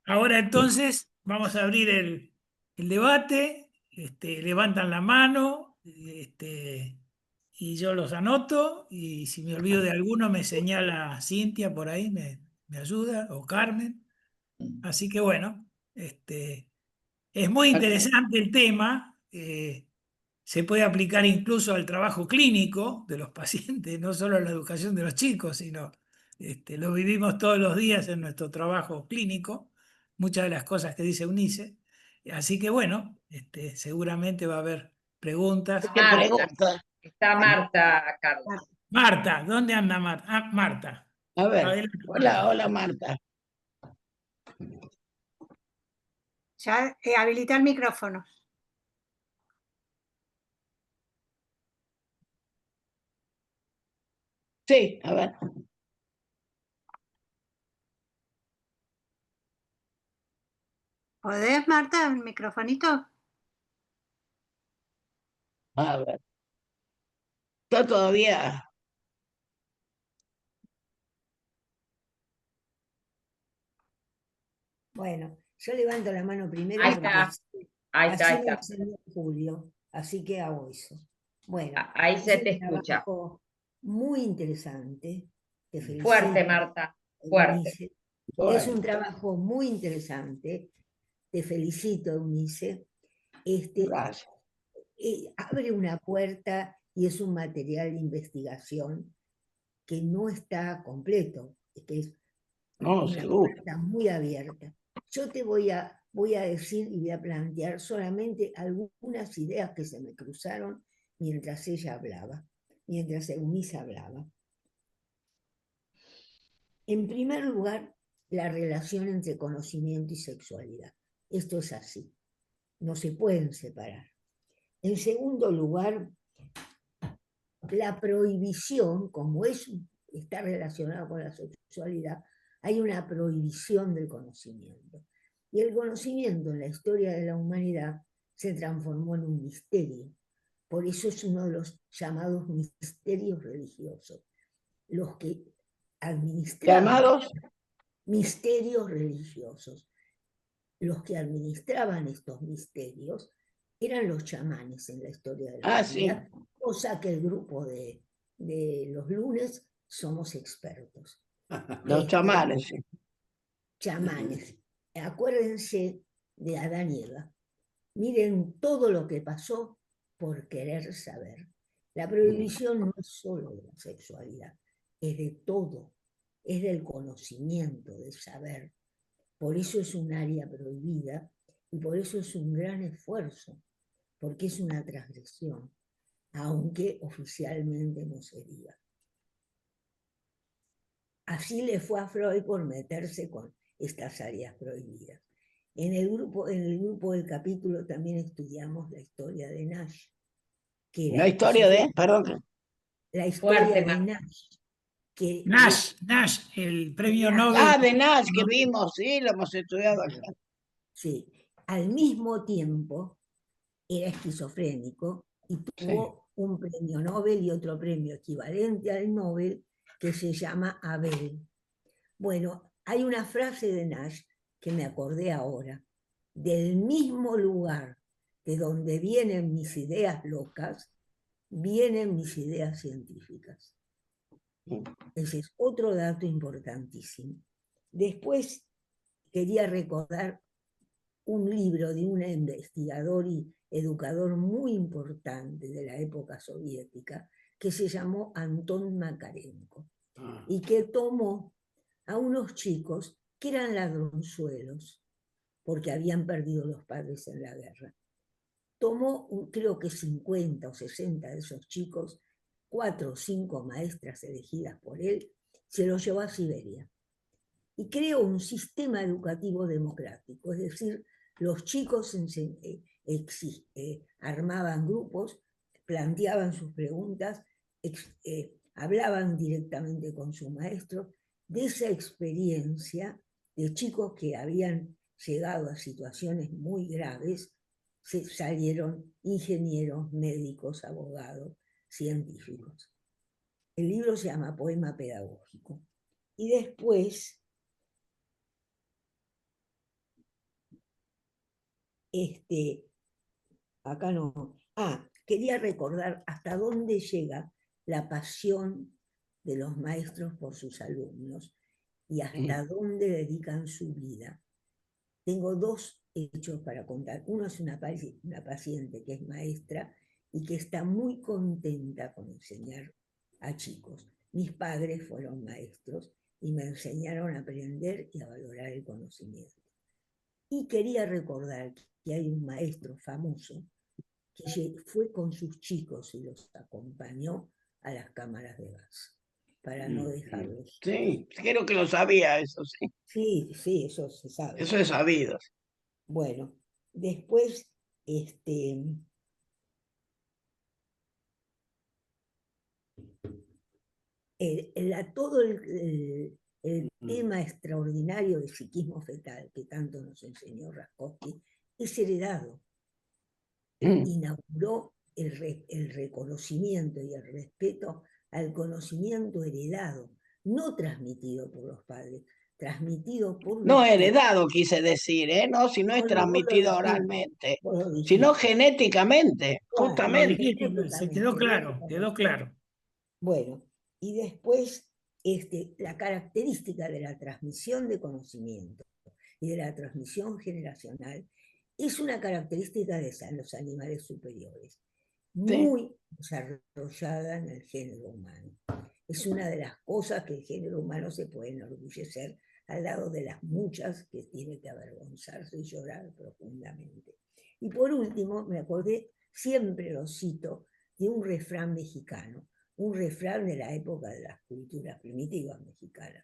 ahora entonces vamos a abrir el debate. Levantan la mano, y yo los anoto. Y si me olvido de alguno, me señala Cintia por ahí, me ayuda, o Carmen. Así que bueno, es muy interesante el tema. Se puede aplicar incluso al trabajo clínico de los pacientes, no solo a la educación de los chicos, sino lo vivimos todos los días en nuestro trabajo clínico, muchas de las cosas que dice Eunice. Así que bueno, seguramente va a haber preguntas. ¿Qué Marta, pregunta? está Marta, Carlos. Marta, ¿dónde anda Marta? Ah, Marta. A ver, Adelante, hola, Marta. hola Marta. Ya habilita el micrófono. Sí, a ver. ¿Podés, Marta, el microfonito? A ver. Está todavía. Bueno, yo levanto la mano primero Ahí porque está, ahí está, así ahí me está. enseñó Julio, así que hago eso. Bueno, Ahí es se un te escucha. trabajo muy interesante. Te Fuerte, felicito, Marta, fuerte. Eunice. Es Bueno, un trabajo muy interesante. Te felicito, Eunice. gracias. Abre una puerta y es un material de investigación que no está completo, que es No, una seguro. puerta muy abierta. Yo te voy a decir y voy a plantear solamente algunas ideas que se me cruzaron mientras ella hablaba, mientras Eunice hablaba. En primer lugar, la relación entre conocimiento y sexualidad. Esto es así, no se pueden separar. En segundo lugar, la prohibición, como está relacionado con la sexualidad, hay una prohibición del conocimiento. Y el conocimiento en la historia de la humanidad se transformó en un misterio. Por eso es uno de los llamados misterios religiosos. Los que administraban ¿Llamados? misterios religiosos. Los que administraban estos misterios eran los chamanes en la historia de la humanidad, Sí. cosa que el grupo de los lunes somos expertos. Los chamanes, sí. Chamanes. Acuérdense de Adán y Eva. Miren todo lo que pasó por querer saber. La prohibición no es solo de la sexualidad, es de todo, es del conocimiento, de saber. Por eso es un área prohibida y por eso es un gran esfuerzo, porque es una transgresión, aunque oficialmente no se diga. Así le fue a Freud por meterse con estas áreas prohibidas. En el grupo del capítulo también estudiamos la historia de Nash. Que La historia de, perdón. La historia Fuerte, de Marta. Nash. Que Nash, el premio Nash. Nobel. De Nash, que vimos, sí, lo hemos estudiado acá. Sí, al mismo tiempo era esquizofrénico y tuvo un premio Nobel y otro premio equivalente al Nobel que se llama Abel. Bueno, hay una frase de Nash que me acordé ahora. Del mismo lugar de donde vienen mis ideas locas, vienen mis ideas científicas. Ese es otro dato importantísimo. Después quería recordar un libro de un investigador y educador muy importante de la época soviética, que se llamó Anton Makarenko, y que tomó a unos chicos que eran ladronzuelos, porque habían perdido los padres en la guerra. Tomó, creo que 50 o 60 de esos chicos, 4 o 5 maestras elegidas por él, se los llevó a Siberia. Y creó un sistema educativo democrático, es decir, los chicos armaban grupos, planteaban sus preguntas, hablaban directamente con su maestro. De esa experiencia de chicos que habían llegado a situaciones muy graves, se salieron ingenieros, médicos, abogados, científicos. El libro se llama Poema Pedagógico. Y después, acá no. Quería recordar hasta dónde llega la pasión de los maestros por sus alumnos y hasta dónde dedican su vida. Tengo 2 hechos para contar. Uno es una paciente que es maestra y que está muy contenta con enseñar a chicos. Mis padres fueron maestros y me enseñaron a aprender y a valorar el conocimiento. Y quería recordar que hay un maestro famoso que fue con sus chicos y los acompañó a las cámaras de gas para no dejarlos. Sí, creo que lo sabía eso, sí. Sí, eso se sabe. Eso es sabido. Bueno, después, todo el tema extraordinario del psiquismo fetal que tanto nos enseñó Raskowski es heredado. Inauguró el reconocimiento y el respeto al conocimiento heredado, no transmitido por los padres, transmitido por No los heredado, quise decir, ¿eh? No, si no es No, no, vos lo transmitido dijiste, oralmente, vos lo sino dijiste. genéticamente, Claro, Lo justamente. dijiste, se quedó claro, quedó genéticamente. claro. Bueno, y después la característica de la transmisión de conocimiento y de la transmisión generacional es una característica de los animales superiores, Sí. muy desarrollada en el género humano. Es una de las cosas que el género humano se puede enorgullecer al lado de las muchas que tiene que avergonzarse y llorar profundamente. Y por último, me acordé, siempre lo cito, de un refrán mexicano, un refrán de la época de las culturas primitivas mexicanas.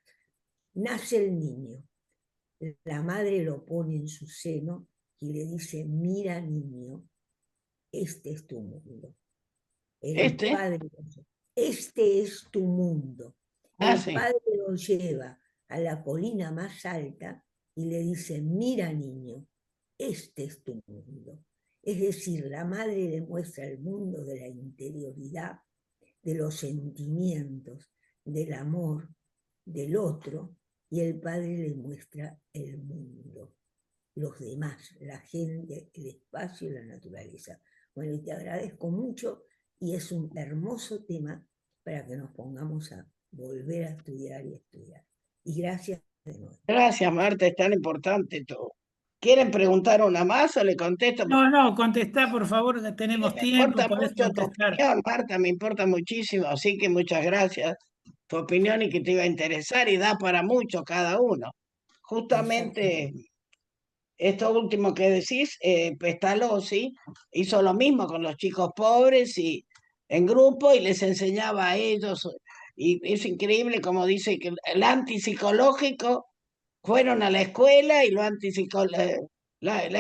Nace el niño, la madre lo pone en su seno y le dice, mira niño, este es tu mundo. El padre, este es tu mundo. El Sí. padre lo lleva a la colina más alta y le dice, mira niño, este es tu mundo. Es decir, la madre le muestra el mundo de la interioridad, de los sentimientos, del amor, del otro, y el padre le muestra el mundo, los demás, la gente, el espacio y la naturaleza. Bueno, y te agradezco mucho y es un hermoso tema para que nos pongamos a volver a estudiar y estudiar. Y gracias de nuevo. Gracias, Marta, es tan importante todo. ¿Quieren preguntar una más o le contesto? No, contestá, por favor, que tenemos Me tiempo, importa podés mucho tu contestar. opinión, Marta, me importa muchísimo, así que muchas gracias. Tu opinión y que te iba a interesar y da para mucho cada uno. Justamente Exactamente. esto último que decís, Pestalozzi hizo lo mismo con los chicos pobres y en grupo y les enseñaba a ellos. Y es increíble como dice que el antipsicológico fueron a la escuela y la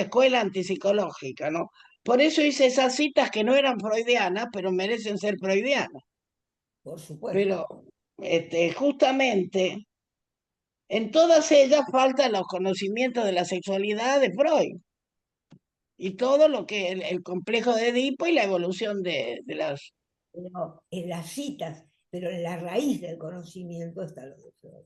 escuela antipsicológica, ¿no? Por eso hice esas citas que no eran freudianas, pero merecen ser freudianas. Por supuesto. Pero justamente en todas ellas faltan los conocimientos de la sexualidad de Freud y todo lo que el complejo de Edipo y la evolución de las... Pero en las citas, pero en la raíz del conocimiento está lo de Freud.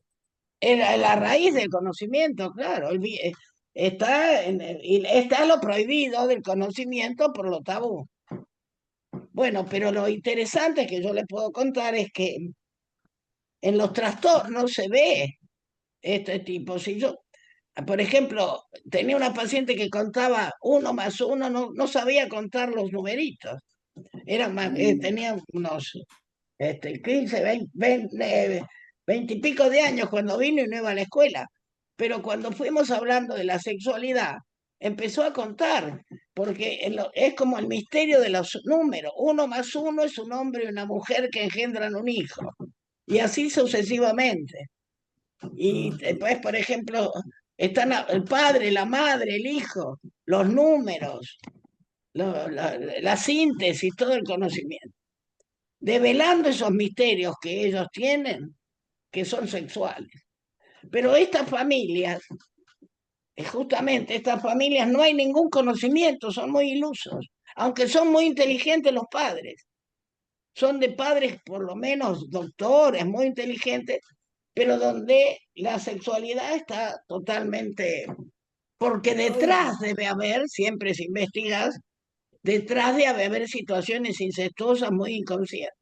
La raíz del conocimiento, claro, y está lo prohibido del conocimiento por lo tabú. Bueno, pero lo interesante que yo le puedo contar es que en los trastornos se ve este tipo. Si yo, por ejemplo, tenía una paciente que contaba 1 más 1, no sabía contar los numeritos. Tenía unos 15, 20 y pico de años cuando vino y no iba a la escuela. Pero cuando fuimos hablando de la sexualidad, empezó a contar, porque es como el misterio de los números. 1 más 1 es un hombre y una mujer que engendran un hijo. Y así sucesivamente. Y después, por ejemplo, están el padre, la madre, el hijo, los números, la síntesis, todo el conocimiento, develando esos misterios que ellos tienen, que son sexuales. Pero estas familias, justamente estas familias, no hay ningún conocimiento, son muy ilusos, aunque son muy inteligentes los padres. Son de padres, por lo menos doctores, muy inteligentes, pero donde la sexualidad está totalmente... Porque detrás debe haber, siempre se investiga, detrás debe haber situaciones incestuosas muy inconscientes.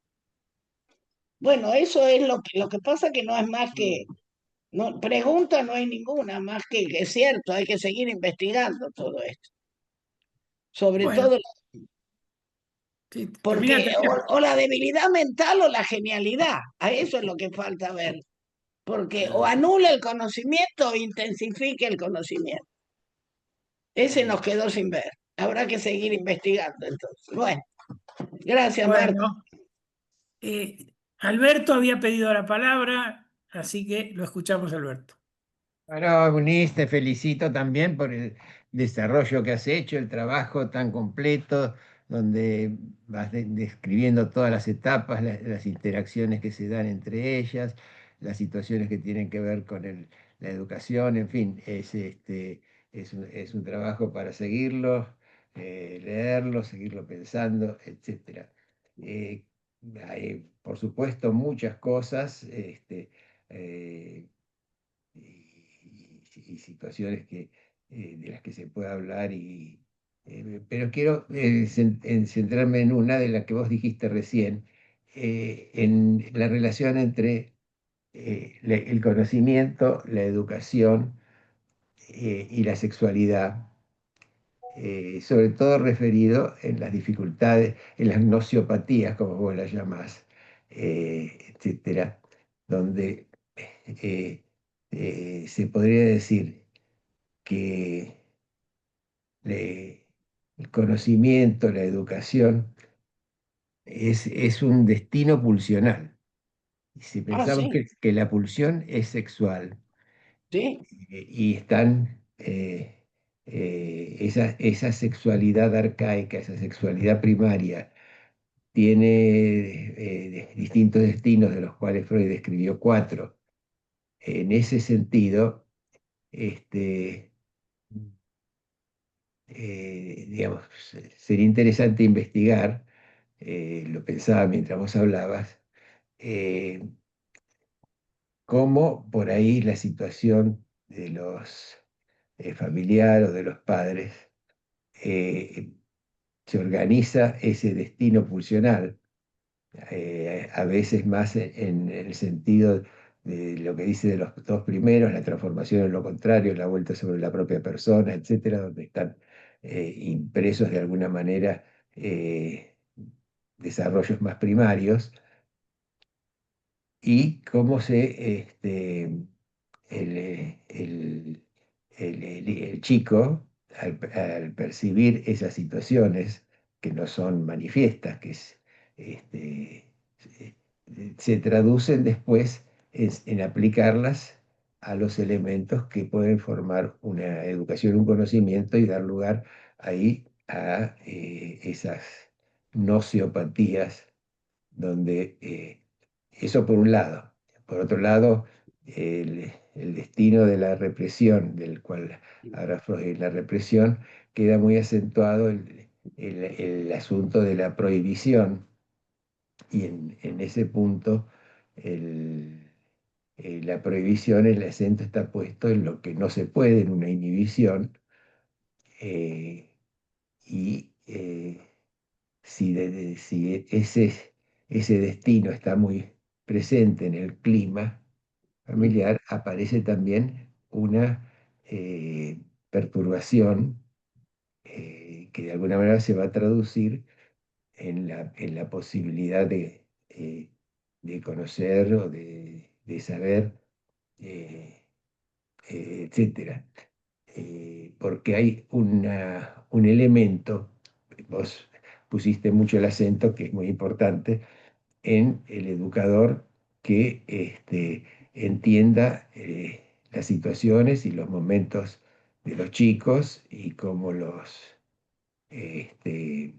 Bueno, eso es lo que pasa, que no es más que... No, pregunta no hay ninguna, más que es cierto, hay que seguir investigando todo esto. Sobre Bueno, todo, sí, termina, porque o la debilidad mental o la genialidad, a eso es lo que falta ver. Porque o anula el conocimiento o intensifica el conocimiento. Ese nos quedó sin ver. Habrá que seguir investigando entonces. Bueno, gracias, Marta. Bueno, Alberto había pedido la palabra, así que lo escuchamos, Alberto. Bueno, Eunice, te felicito también por el desarrollo que has hecho, el trabajo tan completo, donde vas describiendo todas las etapas, las interacciones que se dan entre ellas, las situaciones que tienen que ver con la educación, en fin, es un trabajo para seguirlo, leerlo, seguirlo pensando, etc. Hay, por supuesto, muchas cosas. Eh, y situaciones de las que se puede hablar, pero quiero centrarme en una de las que vos dijiste recién, en la relación entre el conocimiento, la educación y la sexualidad, sobre todo referido en las dificultades, en las nocionopatías, como vos las llamás, etcétera, donde se podría decir que el conocimiento, la educación, es un destino pulsional. Y si Ah, pensamos sí, que la pulsión es sexual, sí, y están esa sexualidad arcaica, esa sexualidad primaria, tiene distintos destinos, de los cuales Freud describió cuatro. En ese sentido, este, digamos, sería interesante investigar, lo pensaba mientras vos hablabas, eh, cómo por ahí la situación de los familiares o de los padres eh, se organiza ese destino pulsional, a veces más en el sentido de lo que dice de los dos primeros, la transformación en lo contrario, la vuelta sobre la propia persona, etcétera, donde están impresos de alguna manera desarrollos más primarios, y cómo el chico, al percibir esas situaciones que no son manifiestas, este, se, se traducen después en aplicarlas a los elementos que pueden formar una educación, un conocimiento, y dar lugar ahí a esas nociopatías, donde eso por un lado. Por otro lado, el destino de la represión, del cual habla Freud, la represión, queda muy acentuado el asunto de la prohibición, y en ese punto la prohibición, el acento está puesto en lo que no se puede, en una inhibición, eh, y si ese destino está muy presente en el clima familiar, aparece también una perturbación que de alguna manera se va a traducir en la posibilidad de conocer o de saber, eh, etcétera. Porque hay un elemento, vos pusiste mucho el acento, que es muy importante, en el educador que entienda las situaciones y los momentos de los chicos, y este,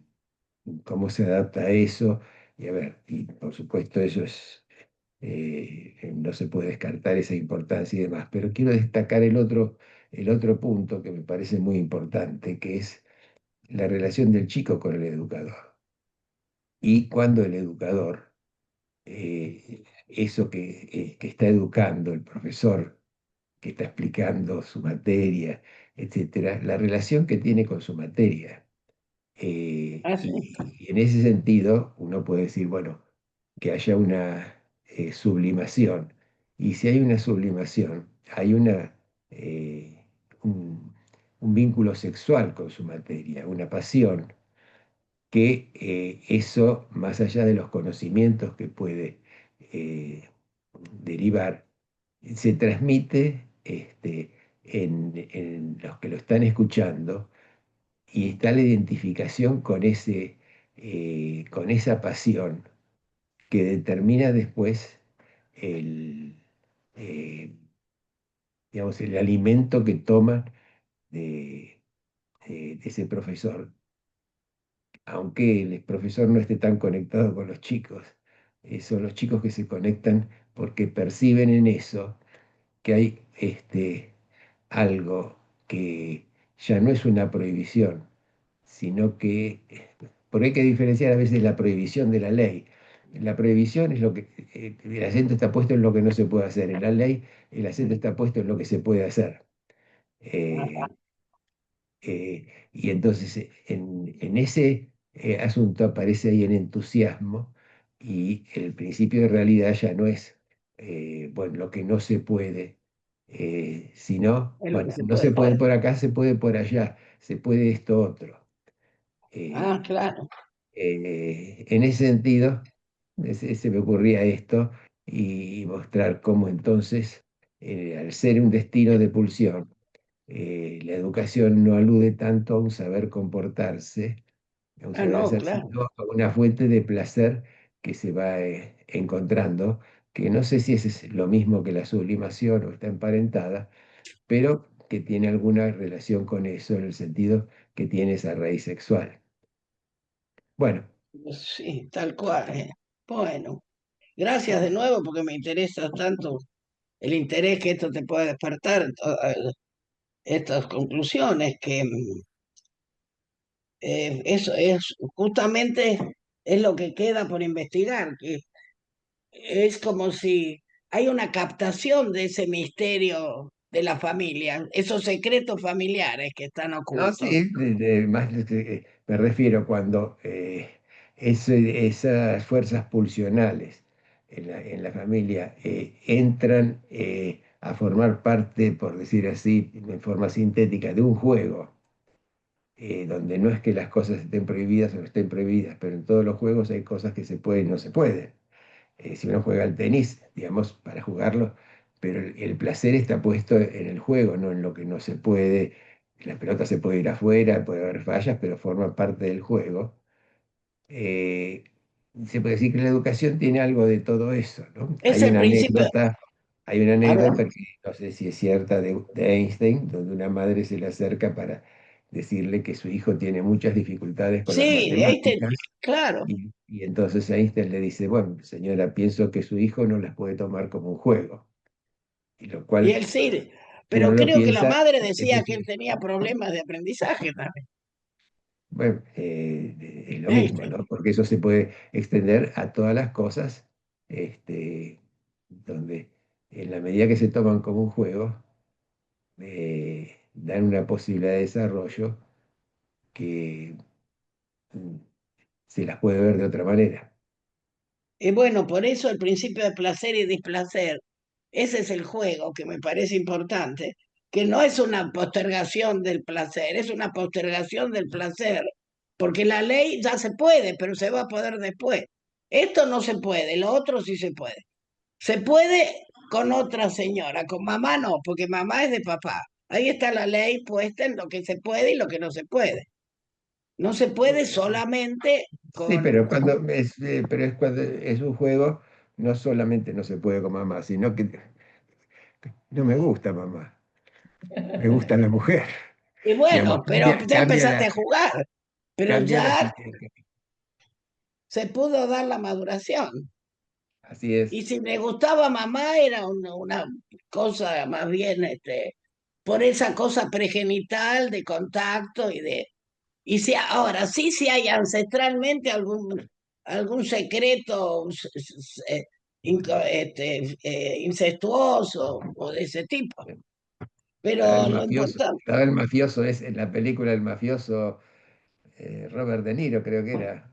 cómo se adapta a eso. Y a ver, y por supuesto eso no se puede descartar esa importancia y demás, pero quiero destacar el otro punto que me parece muy importante, que es la relación del chico con el educador. Y cuando el educador, eso que está educando, el profesor que está explicando su materia, etcétera, la relación que tiene con su materia. ah, sí, Y en ese sentido, uno puede decir, bueno, que haya una sublimación. Y si hay una sublimación, hay eh, un, un vínculo sexual con su materia, una pasión, que eso, más allá de los conocimientos que puede derivar, se transmite en los que lo están escuchando, y está la identificación con esa pasión que determina después el, eh, digamos, el alimento que toman de, de ese profesor, aunque el profesor no esté tan conectado con los chicos. Son los chicos que se conectan porque perciben en eso que hay algo que ya no es una prohibición, sino que, porque hay que diferenciar a veces la prohibición de la ley. La prohibición es lo que, el acento está puesto en lo que no se puede hacer. En la ley, el acento está puesto en lo que se puede hacer. Y entonces en ese asunto aparece ahí el entusiasmo y el principio de realidad ya no es, bueno, lo que no se puede, sino, Es lo que bueno, se no puede se puede poder. por acá, se puede por allá, se puede esto otro. Ah, Eh, claro. en ese sentido, se me ocurría esto y mostrar cómo entonces, al ser un destino de pulsión, la educación no alude tanto a un saber comportarse, a un Ah, saber no, hacer, claro. sino a una fuente de placer que se va encontrando, que no sé si es lo mismo que la sublimación o está emparentada, pero que tiene alguna relación con eso en el sentido que tiene esa raíz sexual. Bueno, Sí, tal cual. Bueno, gracias de nuevo porque me interesa tanto el interés que esto te puede despertar, estas conclusiones, que eso es justamente es lo que queda por investigar, que es como si hay una captación de ese misterio de la familia, esos secretos familiares que están no, ocultos. sí, me refiero cuando esas fuerzas pulsionales en la familia entran a formar parte, por decir así, de forma sintética, de un juego, donde no es que las cosas estén prohibidas o no estén prohibidas, pero en todos los juegos hay cosas que se pueden y no se pueden. Si uno juega al tenis, digamos, para jugarlo, pero el placer está puesto en el juego, no en lo que no se puede. La pelota se puede ir afuera, puede haber fallas, pero forma parte del juego. Eh, Se puede decir que la educación tiene algo de todo eso, ¿no? Es el principio, Hay una a ver, anécdota que no sé si es cierta de Einstein, donde una madre se le acerca para decirle que su hijo tiene muchas dificultades con las sí, matemáticas claro. y entonces Einstein le dice, bueno, señora, pienso que su hijo no las puede tomar como un juego. Y lo Y cual, él sí, si uno pero lo creo que la piensa, madre es decía que él decir, tenía problemas de aprendizaje también. bueno, es lo mismo, Este, ¿no? Porque eso se puede extender a todas las cosas, donde en la medida que se toman como un juego, dan una posibilidad de desarrollo que mm, se las puede ver de otra manera. y bueno, por eso el principio de placer y displacer, ese es el juego que me parece importante, que no es una postergación del placer, es una postergación del placer, porque la ley ya se puede, pero se va a poder después. Esto no se puede, lo otro sí se puede. Se puede con otra señora, con mamá no, porque mamá es de papá. Ahí está la ley puesta en lo que se puede y lo que no se puede. No se puede solamente Sí, con... pero es cuando es un juego, no solamente no se puede con mamá, sino que no me gusta mamá, me gusta la mujer. Y Digamos, bueno, pero ya empezaste a jugar, pero cambia la ya se pudo dar la maduración. así es. Y si le gustaba mamá era una cosa más bien por esa cosa pregenital de contacto y de... Y si ahora sí, si hay ancestralmente algún secreto incestuoso o de ese tipo. Estaba el Pero lo mafioso, importante, estaba el mafioso es en la película El mafioso, Robert De Niro creo que era,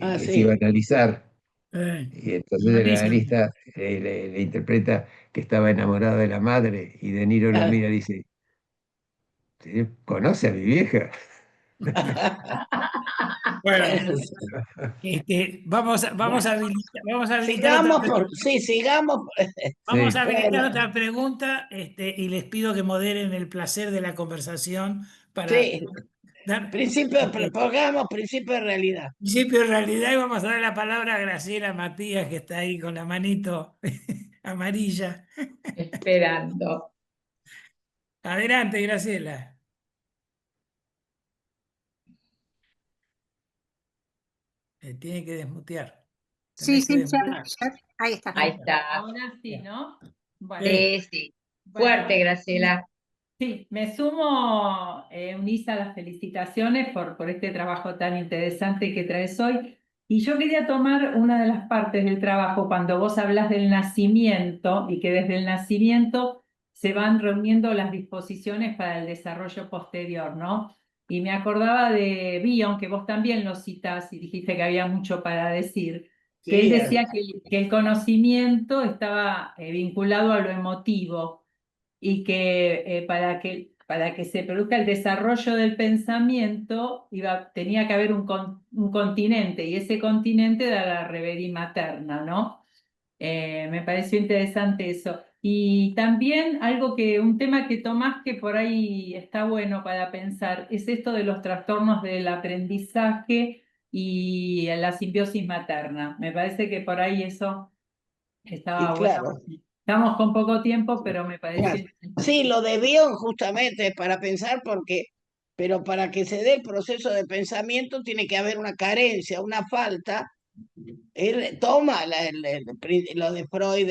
ah, que se iba a sí. analizar. Y entonces el Buenísimo. analista le interpreta que estaba enamorado de la madre y De Niro lo mira y dice, "¿Sí? ¿Conoce a mi vieja?" Bueno, Bueno, vamos a habilitar otra sigamos pregunta. sí, sigamos. Vamos a Sí, habilitar Bueno, otra pregunta, y les pido que moderen el placer de la conversación para sí, dar pongamos principio de realidad. principio de realidad y vamos a dar la palabra a Graciela Matías, que está ahí con la manito amarilla. Esperando. Adelante, Graciela. Tiene que desmutear. Sí, Tenés que sí, desmutear. ahí está. Ahí está. Ahora sí, ¿no? Bueno, Sí. Sí, sí. bueno, Fuerte, Graciela. sí, me sumo, Eunice, a las felicitaciones por este trabajo tan interesante que traes hoy. Y yo quería tomar una de las partes del trabajo cuando vos hablas del nacimiento y que desde el nacimiento se van reuniendo las disposiciones para el desarrollo posterior, ¿no? Y me acordaba de Bion, que vos también lo citás y dijiste que había mucho para decir, que él Sí, decía que el conocimiento estaba vinculado a lo emotivo y que para que se produzca el desarrollo del pensamiento tenía que haber un continente, y ese continente era la reverie materna, ¿no? Me pareció interesante eso. Y también un tema que tomás que por ahí está bueno para pensar, es esto de los trastornos del aprendizaje y la simbiosis materna. Me parece que por ahí eso y estaba bueno. claro. Estamos con poco tiempo, pero me pareció Sí, interesante. lo de Bion justamente es para pensar porque, pero para que se dé el proceso de pensamiento tiene que haber una carencia, una falta. Él toma lo de Freud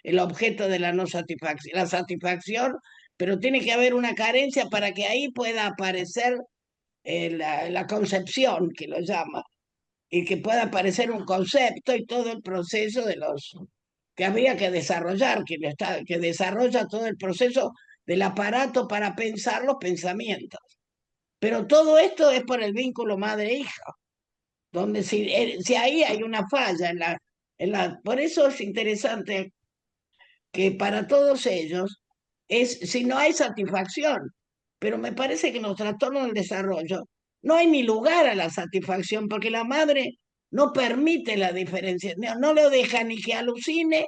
el objeto de la no satisfacción, la satisfacción, pero tiene que haber una carencia para que ahí pueda aparecer la concepción, que lo llama, y que pueda aparecer un concepto y todo el proceso de los que habría que desarrollar, que desarrolla todo el proceso del aparato para pensar los pensamientos. Pero todo esto es por el vínculo madre-hija, donde si ahí hay una falla por eso es interesante que para todos ellos si no hay satisfacción, pero me parece que en los trastornos del desarrollo no hay ni lugar a la satisfacción, porque la madre no permite la diferencia, no lo deja ni que alucine,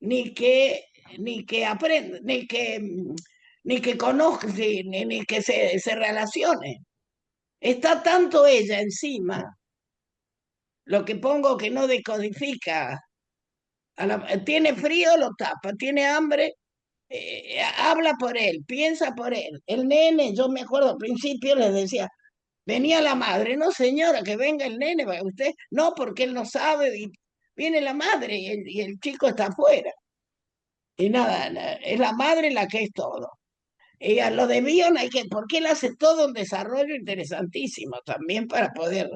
ni que, ni que aprenda, ni que conozca, ni que se relacione. Está tanto ella encima, lo que pongo que no decodifica. Tiene frío, lo tapa, tiene hambre, habla por él, piensa por él. El nene, yo me acuerdo al principio les decía, venía la madre, no señora, que venga el nene, usted, no, porque él no sabe, y viene la madre y el chico está afuera. Y nada, es la madre la que es todo. Y a lo de Bion porque él hace todo un desarrollo interesantísimo también para poder,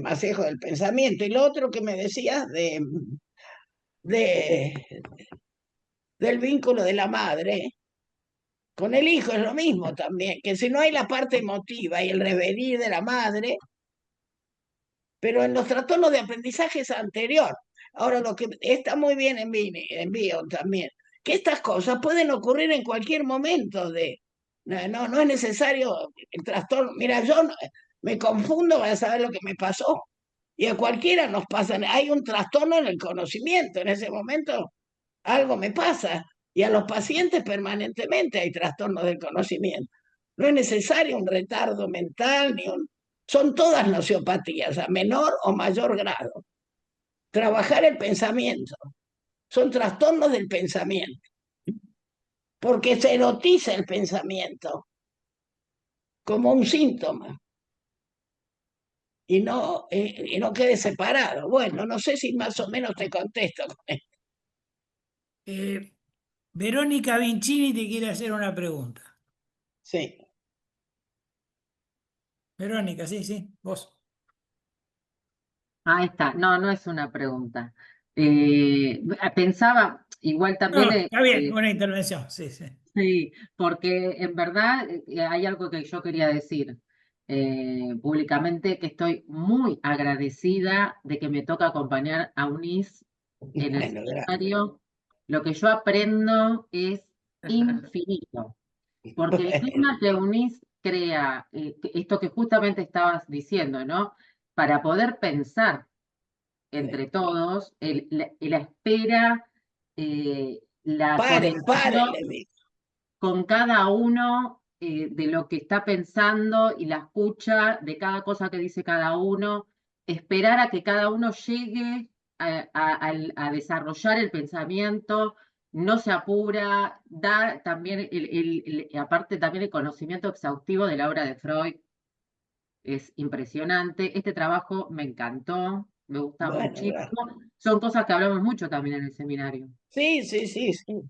manejo del pensamiento. Y lo otro que me decías de, del vínculo de la madre con el hijo es lo mismo también, que si no hay la parte emotiva y el revenir de la madre, pero en los trastornos de aprendizaje es anterior. Ahora, lo que está muy bien en Bion también, que estas cosas pueden ocurrir en cualquier momento no es necesario el trastorno. Mira, me confundo para saber lo que me pasó. Y a cualquiera nos pasa, hay un trastorno en el conocimiento, en ese momento algo me pasa. Y a los pacientes permanentemente hay trastornos del conocimiento. No es necesario un retardo mental, son todas noceopatías, a menor o mayor grado. Trabajar el pensamiento, son trastornos del pensamiento, porque se erotiza el pensamiento como un síntoma y no quede separado. Bueno, no sé si más o menos te contesto con esto. Verónica Vincini te quiere hacer una pregunta. Sí. Verónica, sí, sí, vos. Ahí está, no, no es una pregunta. Pensaba, igual también, No, está bien, una intervención, sí, sí. sí, porque en verdad hay algo que yo quería decir públicamente, que estoy muy agradecida de que me toca acompañar a Unis en el Bueno, gracias. seminario. Lo que yo aprendo es infinito, porque el clima que Unis crea, esto que justamente estabas diciendo, ¿no? Para poder pensar entre todos, la espera, la Pare, conexión le digo. con cada uno de lo que está pensando y la escucha de cada cosa que dice cada uno, esperar a que cada uno llegue a desarrollar el pensamiento, no se apura, da también, aparte también el conocimiento exhaustivo de la obra de Freud, es impresionante. Este trabajo me encantó, me gusta Bueno, muchísimo. gracias. Son cosas que hablamos mucho también en el seminario. Sí, sí, sí, sí.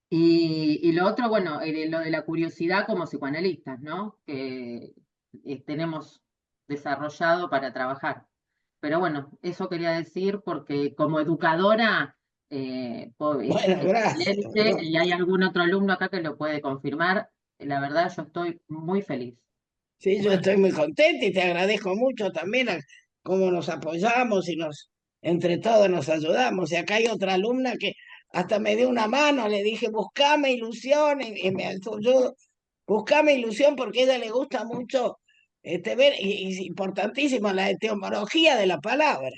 Y lo otro, bueno, lo de la curiosidad como psicoanalistas, ¿no? Que tenemos desarrollado para trabajar. Pero bueno, eso quería decir porque como educadora Bueno, gracias. excelente, y hay algún otro alumno acá que lo puede confirmar. La verdad, yo estoy muy feliz. Sí, yo Bueno. estoy muy contenta y te agradezco mucho también cómo nos apoyamos y entre todos nos ayudamos. Y acá hay otra alumna que hasta me dio una mano, le dije, buscame ilusión, y me ayudó, buscame ilusión porque a ella le gusta mucho ver, y es importantísimo la etimología de la palabra.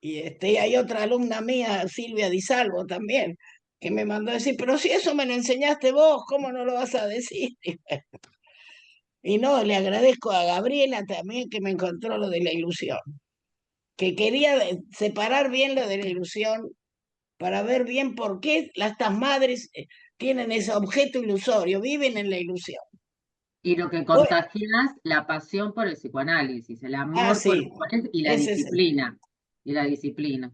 Y hay otra alumna mía, Silvia Di Salvo también, que me mandó a decir, pero si eso me lo enseñaste vos, ¿cómo no lo vas a decir? Y no, le agradezco a Gabriela también que me encontró lo de la ilusión, que quería separar bien lo de la ilusión para ver bien por qué estas madres tienen ese objeto ilusorio, viven en la ilusión. Y lo que Bueno, contagias, la pasión por el psicoanálisis, el amor por el sí, psicoanálisis y la ese es, disciplina. Y la disciplina.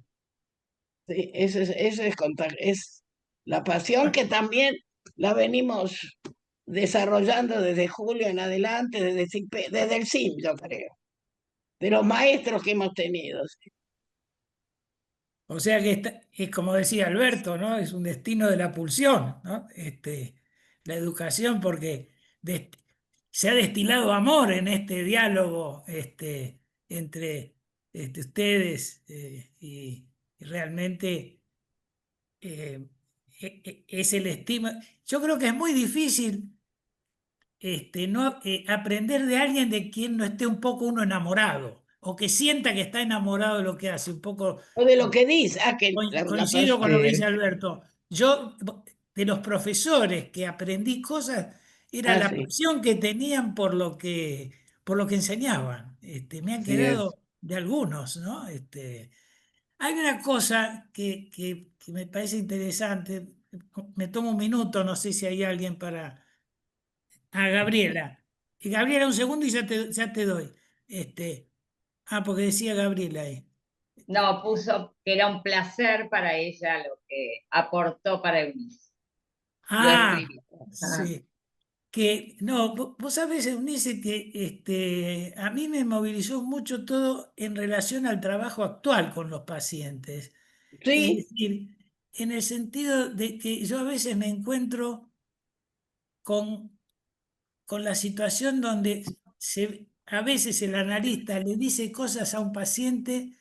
sí, es la pasión que también la venimos desarrollando desde julio en adelante, desde el CIM, yo creo, de los maestros que hemos tenido. Sí. O sea que es como decía Alberto, ¿no? Es un destino de la pulsión, ¿no? La educación, porque se ha destilado amor en este diálogo entre ustedes y realmente es el estima. Yo creo que es muy difícil no, aprender de alguien de quien no esté un poco uno enamorado o que sienta que está enamorado de lo que hace, un poco. O de lo que dice, que Coincido con lo que dice Sí, Alberto. Yo, de los profesores que aprendí cosas, era la sí, pasión que tenían por lo que enseñaban. Me han así es. quedado de algunos, ¿no? Hay una cosa que me parece interesante. Me tomo un minuto, no sé si hay alguien para. A Gabriela. Y Gabriela, un segundo y ya te doy. Este, porque decía Gabriela ahí. No, puso que era un placer para ella lo que aportó para Eunice. Lo Ah, escribió. Ajá. sí. Que no, vos sabés, Eunice, que a mí me movilizó mucho todo en relación al trabajo actual con los pacientes. Es sí, decir, en el sentido de que yo a veces me encuentro con, con la situación donde a veces el analista le dice cosas a un paciente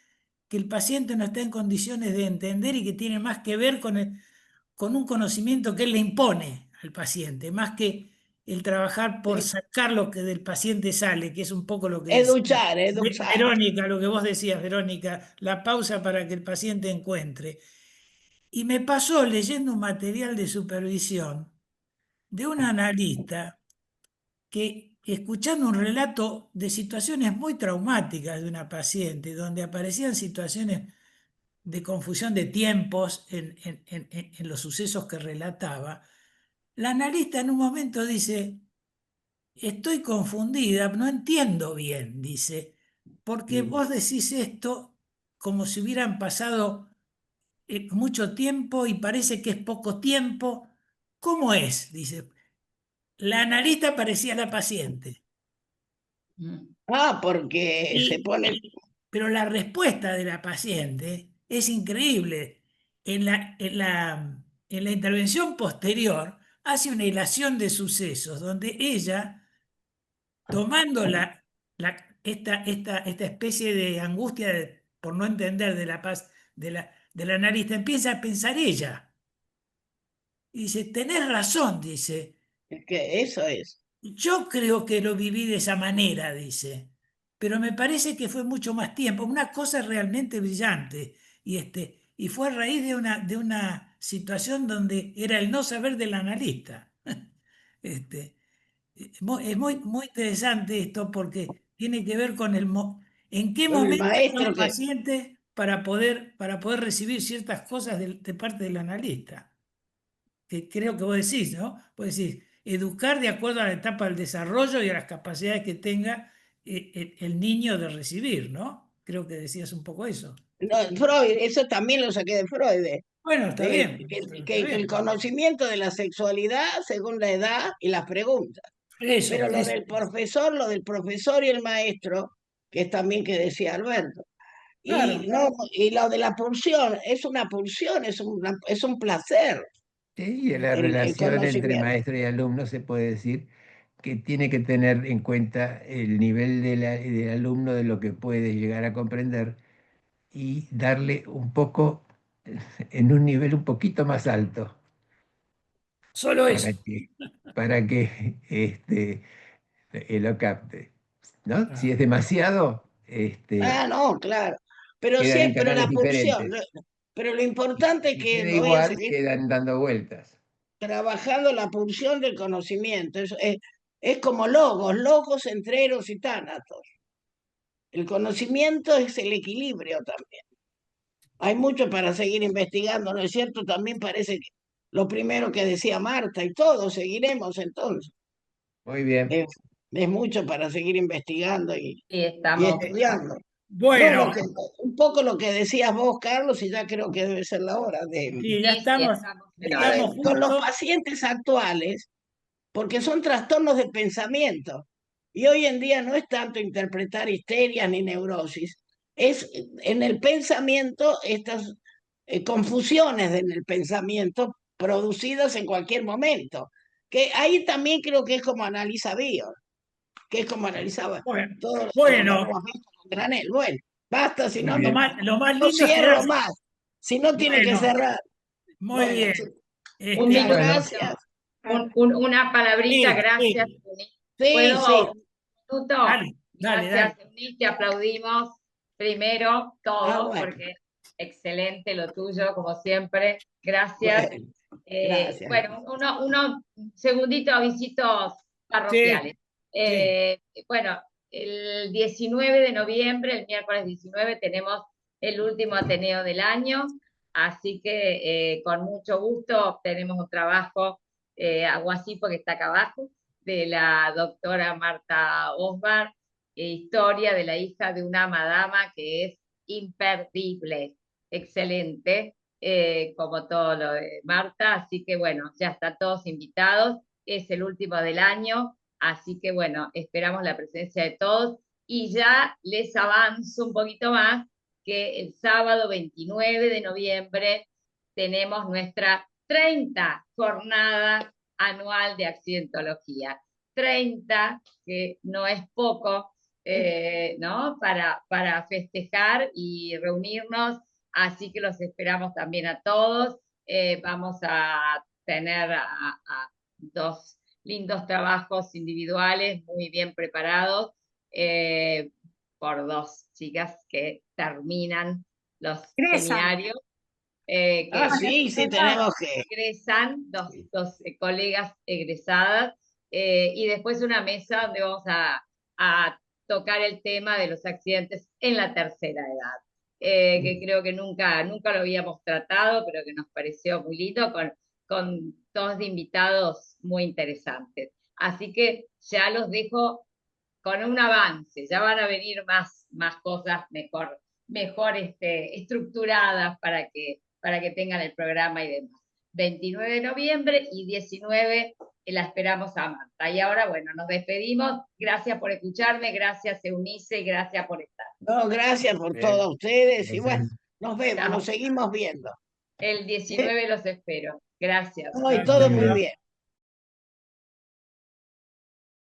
que el paciente no está en condiciones de entender y que tiene más que ver con un conocimiento que él le impone al paciente, más que el trabajar por sí. sacar lo que del paciente sale, que es un poco lo que decía Educar, educar. Verónica, lo que vos decías, Verónica, la pausa para que el paciente encuentre. Y me pasó leyendo un material de supervisión de un analista que, escuchando un relato de situaciones muy traumáticas de una paciente, donde aparecían situaciones de confusión de tiempos en los sucesos que relataba, la analista en un momento dice, estoy confundida, no entiendo bien, dice, porque Mm. vos decís esto como si hubieran pasado mucho tiempo y parece que es poco tiempo. ¿Cómo es? Dice, la analista parecía la paciente. Porque se Y, pone, pero la respuesta de la paciente es increíble. En la intervención posterior hace una hilación de sucesos donde ella, tomando esta especie de angustia por no entender de la paz del analista, empieza a pensar ella. Y dice, tenés razón, dice. es que eso es. Yo creo que lo viví de esa manera, dice, pero me parece que fue mucho más tiempo, una cosa realmente brillante. Y fue a raíz de una situación donde era el no saber del analista. Este, es muy interesante esto porque tiene que ver con en qué Con el momento está maestro un que, paciente para poder recibir ciertas cosas de parte del analista que creo que vos decís, ¿no? Vos decís, educar de acuerdo a la etapa del desarrollo y a las capacidades que tenga el niño de recibir, ¿no? Creo que decías un poco eso. no, Freud, eso también lo saqué de Freud, Bueno, está de bien, está que el bien. conocimiento de la sexualidad según la edad y las preguntas. Eso, Pero lo del profesor y el maestro, que es también que decía Alberto. Claro. Y lo de la pulsión, es una pulsión, es un placer Sí, y la el relación entre conocimiento. maestro y alumno se puede decir que tiene que tener en cuenta el nivel del alumno, de lo que puede llegar a comprender, y darle un poco, en un nivel un poquito más alto, Solo eso. para que lo capte, ¿no? Si es demasiado, No, claro. Pero quedan en pero canales la pulsión, diferentes. pero lo importante es Si que queda voy a igual, seguir quedan dando vueltas. trabajando la pulsión del conocimiento. Es como logos, entreros y tánatos. El conocimiento es el equilibrio también. Hay mucho para seguir investigando, ¿no es cierto? También parece que lo primero que decía Marta, y todos seguiremos entonces. Muy bien. Es mucho para seguir investigando y estamos. estudiando. No, Bueno, un poco lo que decías vos, Carlos, y ya creo que debe ser la hora sí, ya Sí, estamos en hora. con los justo. pacientes actuales, porque son trastornos de pensamiento. Y hoy en día no es tanto interpretar histerias ni neurosis, es en el pensamiento estas confusiones en el pensamiento producidas en cualquier momento. Que ahí también creo que es como analiza Bio, que es como analizaba Bueno, todo lo de bueno, Ramos con Granel. Bueno, basta, si Muy no, lo bien. más no lindo cierro será. más. Si no tiene que Bueno, cerrar. muy Bueno, bien. Un muchas minuto, gracias. una palabrita, Sí, gracias. sí, Sí, sí. ¿Puedo? Un minuto. dale, dale, Gracias, dale. Eunice, te aplaudimos primero todos, Bueno, porque excelente lo tuyo, como siempre. Gracias. bueno, gracias. Bueno, unos segunditos avisitos parroquiales. Sí. Bueno, el 19 de noviembre, el miércoles 19, tenemos el último Ateneo del año, así que con mucho gusto tenemos un trabajo, Aguasipo, que está acá abajo, de la doctora Marta Osbar, historia de la hija de una madama que es imperdible, excelente, como todo lo de Marta, así que bueno, ya están todos invitados, es el último del año, así que bueno, esperamos la presencia de todos y ya les avanzo un poquito más que el sábado 29 de noviembre tenemos nuestra 30 jornada anual de accidentología. 30, que no es poco, ¿no? Para festejar y reunirnos, así que los esperamos también a todos. Vamos a tener a dos lindos trabajos individuales muy bien preparados por dos chicas que terminan los seminarios. Sí, tenemos que. Egresan, dos colegas egresadas, y después una mesa donde vamos a tocar el tema de los accidentes en la tercera edad, que creo que nunca lo habíamos tratado, pero que nos pareció muy lindo, con dos invitados muy interesantes. Así que ya los dejo con un avance, ya van a venir más cosas mejor estructuradas para que tengan el programa y demás. 29 de noviembre y 19 la esperamos a Marta. Y ahora, bueno, nos despedimos. Gracias por escucharme, gracias Eunice, y gracias por estar. No, gracias por Bien. todos ustedes. Y Gracias. bueno, nos vemos, Chao. nos seguimos viendo. El 19 los espero. Gracias. No, y todo muy bien.